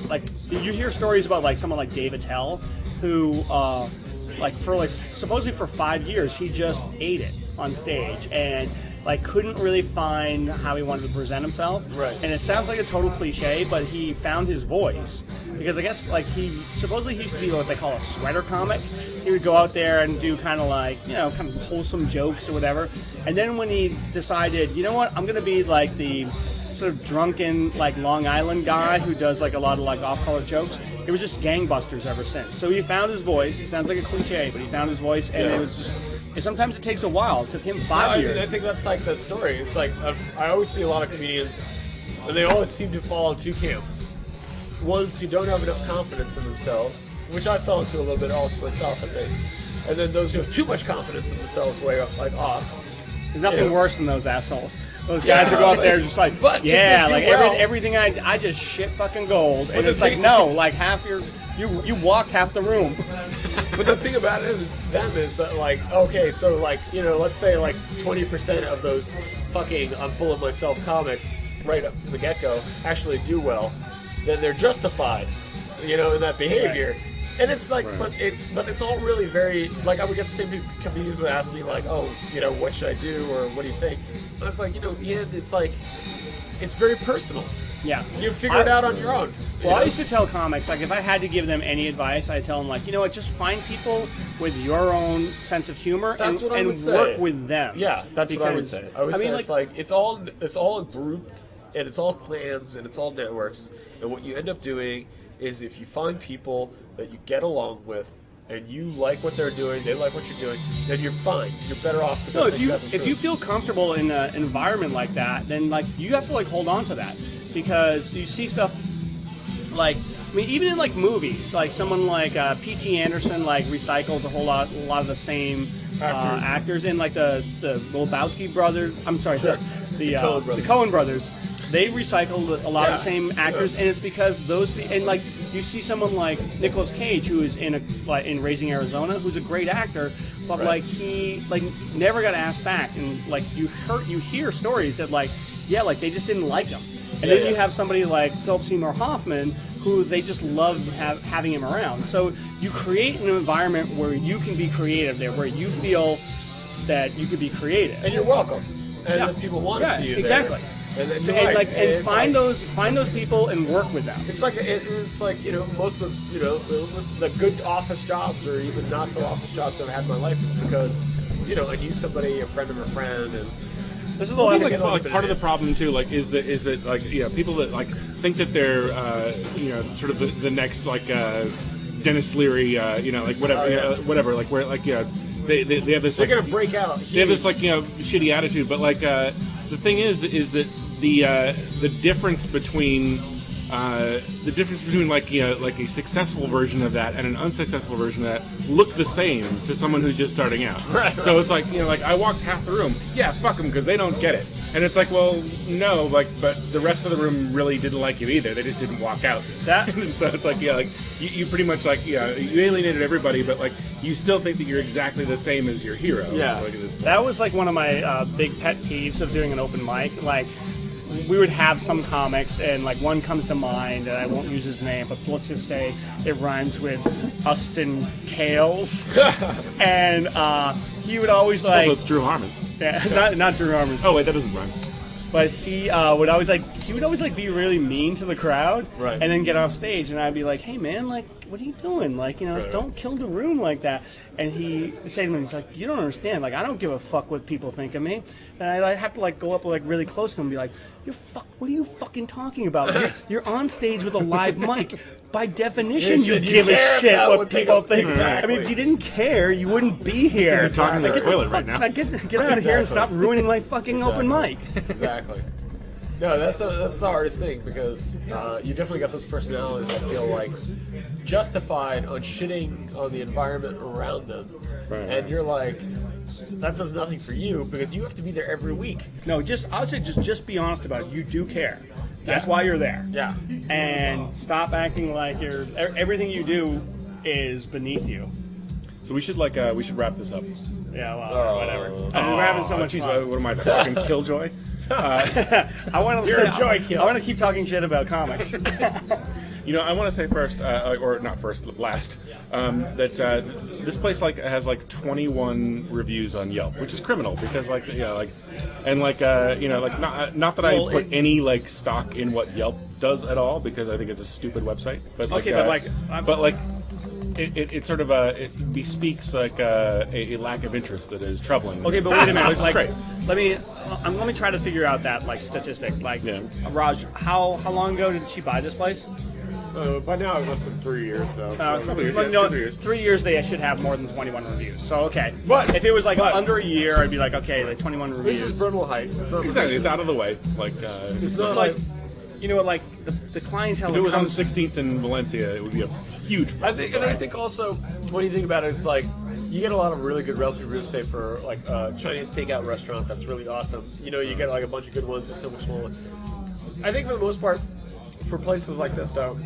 like, you hear stories about, like, someone like Dave Attell, who, supposedly for 5 years, he just ate it on stage and, like, couldn't really find how he wanted to present himself. Right. And it sounds like a total cliche, but he found his voice. Because I guess, like, he used to be what they call a sweater comic. He would go out there and do kind of like, kind of wholesome jokes or whatever. And then when he decided, you know what, I'm going to be like the sort of drunken, like, Long Island guy who does, like, a lot of, like, off-color jokes, it was just gangbusters ever since. So he found his voice. It sounds like a cliche, but he found his voice, and it was just... And sometimes it takes a while. It took him 5 years. I think that's like the story. It's like I always see a lot of comedians, and they always seem to fall in two camps. Ones who don't have enough confidence in themselves, which I fell into a little bit also myself, I think. And then those who have too much confidence in themselves way up, like off. There's nothing worse than those assholes. Those guys who go up there just like, everything I just shit fucking gold. And it's like, no, like half you walked half the room. But the thing about it then is that, like, okay, so, like, let's say, like, 20% of those fucking I'm full of myself comics right up from the get-go actually do well, then they're justified, in that behavior. Right. And it's like, but it's all really very, like, I would get the same comedians would ask me, like, oh, what should I do, or what do you think? And I was like, in the end, it's like, it's very personal. Yeah. You figure it out on your own. Well, I used to tell comics, like, if I had to give them any advice, I'd tell them, like, just find people with your own sense of humor and work with them. Yeah, that's what I would say. I would say it's like, it's all grouped, and it's all clans, and it's all networks, and what you end up doing is if you find people that you get along with, and you like what they're doing, they like what you're doing, then you're fine. You're better off. No, if you feel comfortable in an environment like that, then, like, you have to, like, hold on to that. Because you see stuff like, I mean, even in, like, movies, like someone like P.T. Anderson, like, recycles a lot of the same actors in, like, the Lebowski brothers. I'm sorry, the Coen brothers. They recycled a lot of the same actors, and it's because and, like, you see someone like Nicolas Cage, who is in Raising Arizona, who's a great actor, but like he never got asked back, and like you hear stories that like they just didn't like him. And then you have somebody like Philip Seymour Hoffman, who they just loved having him around. So you create an environment where you can be creative there, where you feel that you could be creative. And you're welcome. And then people want to see you exactly. there. And find those people and work with them. It's like most of the good office jobs, or even not so office jobs that I've had in my life, it's because I knew somebody, a friend of a friend, and this is the last part of the problem too. Like, is that people that like think that they're sort of the next like Dennis Leary, whatever, like where like they have this. They're gonna break out. They have this like shitty attitude, but like the thing is that the difference between like like a successful version of that and an unsuccessful version of that look the same to someone who's just starting out. Right. So it's like like I walked half the room. Yeah, fuck them because they don't get it. And it's like, well, no, like, but the rest of the room really didn't like you either. They just didn't walk out. And so it's like, like you pretty much like you alienated everybody, but like you still think that you're exactly the same as your hero. Yeah. Like, at this point. That was like one of my big pet peeves of doing an open mic. Like, we would have some comics, and like one comes to mind, and I won't use his name, but let's just say it rhymes with Ustin Kales, and he would always like. Also, it's Drew Harmon. Yeah, not Drew Harmon. Oh wait, that doesn't rhyme. But he would always he would always like be really mean to the crowd, Right. and then get off stage, and I'd be like, hey man, like, what are you doing? Like, don't kill the room like that. And he said to me, he's like, you don't understand. Like, I don't give a fuck what people think of me. And I like, have to like go up like really close to him and be like, what are you fucking talking about? You're on stage with a live mic. By definition, you give a shit what people think. Exactly. I mean, if you didn't care, you wouldn't be here. You're talking to the toilet right now. Get out of here and stop ruining my fucking open mic. Exactly. No, that's the hardest thing, because you definitely got those personalities that feel like justified on shitting on the environment around them, and you're like, that does nothing for you because you have to be there every week. No, I would say just be honest about it. You do care. That's why you're there. Yeah. And stop acting like everything you do is beneath you. So we should wrap this up. Yeah, well, whatever. I mean, we're having so much fun. What am I, fucking Killjoy? You're a joy kill. I want to keep talking shit about comics. I want to say first, or not first, last, that this place has 21 reviews on Yelp, which is criminal because not that I put any stock in what Yelp does at all, because I think it's a stupid website. But it sort of it bespeaks a lack of interest that is troubling. Okay, but wait a minute. This is great. Let me try to figure out that statistic. Raj, how long ago did she buy this place? By now it must have been 3 years, though. 3 years. 3 years, they should have more than 21 reviews. So, okay. But if it was under a year, I'd be like, okay, 21 reviews. This is Brindle Heights. It's not Exactly, it's out of the way. It's not like... the clientele... If it was on the 16th in Valencia, it would be a huge problem. I think also, when you think about it, it's like, you get a lot of really good relative real estate for a Chinese takeout restaurant that's really awesome. You get a bunch of good ones and so much smaller. I think for the most part, for places like this, though,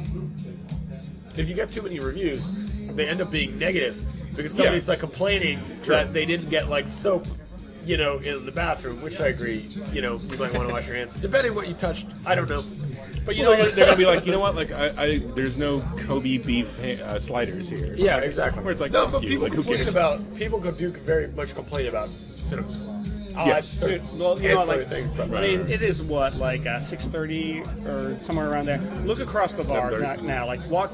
if you get too many reviews, they end up being negative because somebody's complaining that they didn't get soap, in the bathroom, which I agree. You might want to wash your hands, depending on what you touched. I don't know, but they're gonna be like, there's no Kobe beef sliders here. Yeah, exactly. Where it's like, no, but people who cares? People do very much complain about sort of. Things, but Right. I mean, it is 6:30 or somewhere around there. Look across the bar now.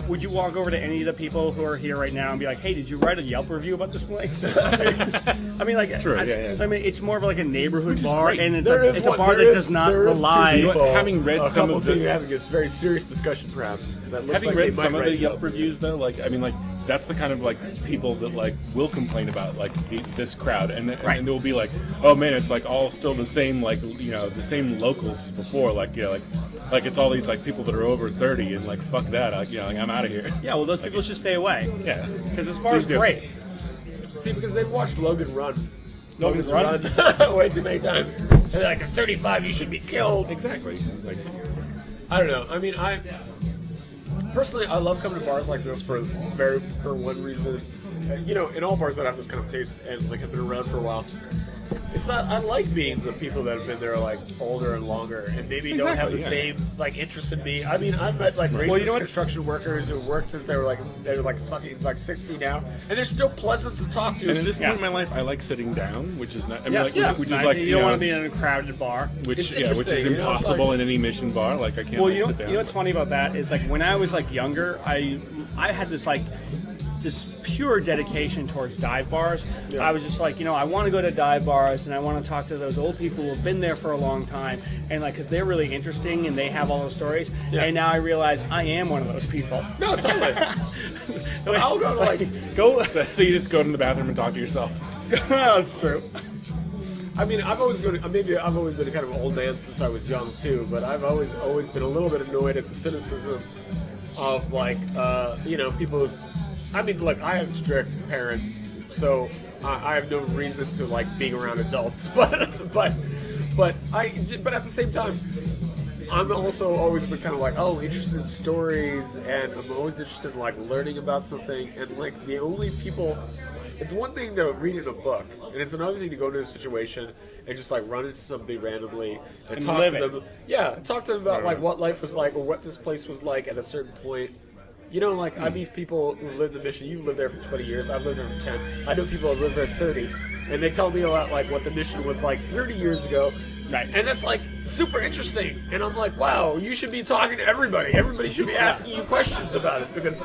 Would you walk over to any of the people who are here right now and be like, "Hey, did you write a Yelp review about this place?" I mean, True, I mean, it's more of a neighborhood bar, great. and it's a bar that does not rely. Having read some of the having this very serious discussion, perhaps. That looks having like read they some might of the write Yelp reviews, though, that's the kind of people that will complain about this crowd, and they'll be like, oh man, it's all still the same the same locals as before, it's all these people that are over 30 and fuck that, I'm out of here. Yeah, well, those people should stay away. Yeah, because this bar is great. See, because they've watched Logan Run. Logan's Run way too many times. And they're like, at 35, you should be killed. Exactly. I don't know. I mean, personally, I love coming to bars like this for one reason. In all bars that have this kind of taste and have been around for a while, it's not. I like being the people that have been there older and longer, and maybe don't have the same interest in me. I mean, I've met racist construction workers who worked since they were fucking 60 now, and they're still pleasant to talk to. And at this point in my life, I like sitting down, which is not. Which is nice. You don't want to be in a crowded bar. Which is impossible in any Mission bar. I can't. Well, sit down. You know what's funny about that is when I was younger, I had this this pure dedication towards dive bars. Yeah. I was just I want to go to dive bars and I want to talk to those old people who have been there for a long time and because they're really interesting and they have all those stories. Yeah. And now I realize I am one of those people. No, totally. I'll go So you just go to the bathroom and talk to yourself. That's true. I mean, I've always been a kind of old man since I was young too, but I've always been a little bit annoyed at the cynicism of people's. I mean, look, I have strict parents, so I have no reason to being around adults. But at the same time, I'm also always been kind of interested in stories, and I'm always interested in learning about something. And the only people, it's one thing to read in a book, and it's another thing to go into a situation and just run into somebody randomly and talk to them. Yeah, talk to them about what life was like or what this place was like at a certain point. I meet people who live in the Mission. You've lived there for 20 years. I've lived there for 10. I know people who live there 30. And they tell me a lot what the Mission was like 30 years ago Right. And that's like super interesting. And I'm like, wow, you should be talking to everybody. Everybody should be asking you questions about it because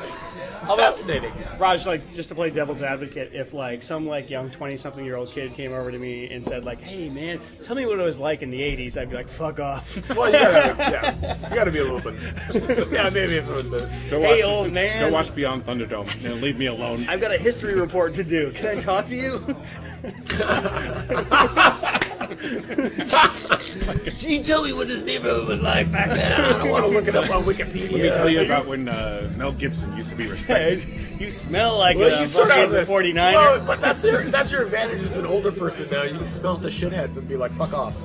it's fascinating. Raj, like, just to play devil's advocate, if like some like young 20-something-year-old kid came over to me and said like, "Hey man, tell me what it was like in the '80s," I'd be like, "Fuck off." Well, you gotta be a little bit. Yeah, maybe a little bit. Hey, old man. Go watch Beyond Thunderdome and leave me alone. I've got a history report to do. Can I talk to you? Can you tell me what this neighborhood was like back then? I don't want to look it up on Wikipedia. Let me tell you about when Mel Gibson used to be respected. You smell like Well, a you sort of 49er. Well, but that's your advantage as an older person now. You can smell the shitheads and be like, fuck off.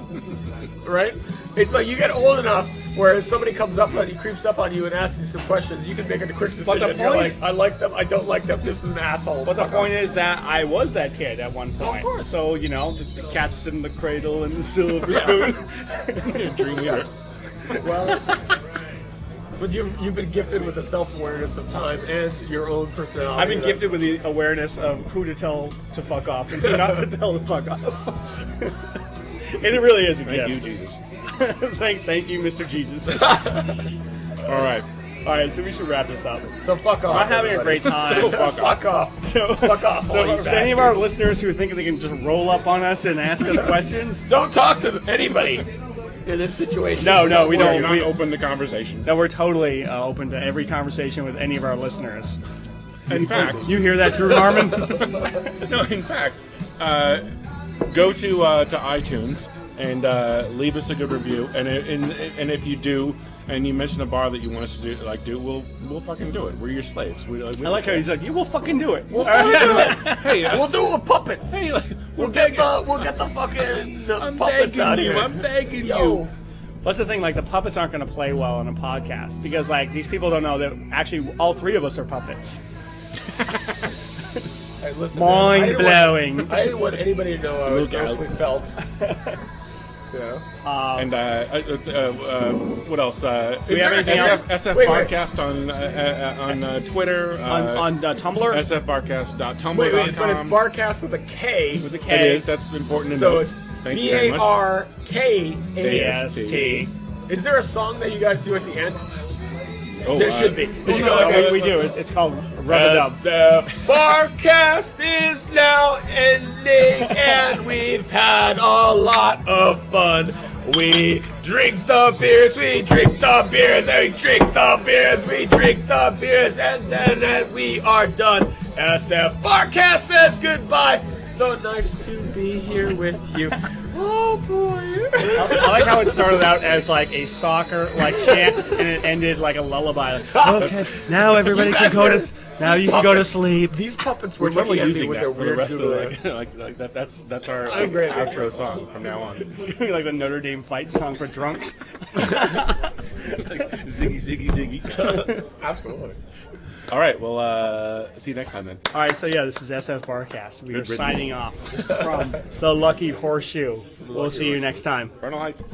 Right? It's like you get old enough where if somebody comes up on you, creeps up on you and asks you some questions, you can make a quick decision. But the You're point- like, I like them, I don't like them, this is an asshole. But the point is that I was that kid at one point. Of course. So, you know, the cat's in the cradle and the silver spoon. Dream leader. Well, but you've been gifted with the self-awareness of time and your own personality. I've been gifted with the awareness of who to tell to fuck off and who not to tell to fuck off. And it really is a Thank you, gift. Jesus. Thank you, Mr. Jesus. All right. All right, so we should wrap this up. So fuck off. I'm having a everybody. great time. So fuck off. Fuck off. So, Fuck off, all you so for any of our bastards. listeners who think they can just roll up on us and ask us questions, Don't talk to anybody in this situation. No, we We're don't. not We, open the conversation. no, we're totally open to every conversation with any of our listeners. In fact, You hear that, Drew Harmon? no. In fact, go to iTunes and leave us a good review. And if you do, and you mention a bar that you want us to do, we'll fucking do it. We're your slaves. We I like how he's like, "You will fucking do it." Hey, We'll do it with puppets. hey, like, We'll get the fucking puppets out of here. I'm begging Yo. you. That's the thing, like, the puppets aren't going to play well on a podcast because, like, these people don't know that actually all three of us are puppets. Hey, listen, Mind man, blowing. I didn't want anybody to know I was Look out. grossly felt. Yeah. And what else? we have anything else? SF Wait. Barkast on Twitter. on Tumblr? SFBarkast.tumblr.com. Wait, but it's Barcast with a K. With a K. It is. That's important to So know. it's Thank you very much. BARKAST. Is there a song that you guys do at the end? Oh, There should be. We should go like this. We do. It's called Rub-a-Dub. SFBarkast is now ending, and we've had a lot of fun. We drink the beers, we drink the beers, and we drink the beers, we drink the beers, and then we are done. SFBarkast says goodbye. So nice to be here with you. Oh boy. I like how it started out as like a soccer like chant and it ended like a lullaby. Like, okay, now everybody can go to. Now you can go to sleep. These puppets were We're totally looking at me using with that their for the weird rest of doodle. like that. That's our I'm great. outro song from now on. It's gonna be like the Notre Dame fight song for drunks. Ziggy, ziggy, ziggy. Absolutely. All right. Well, see you next time then. All right, so yeah, this is SF Barkast. We are Good riddance. signing off from the Lucky Horseshoe. We'll see you next time. Vernal Heights.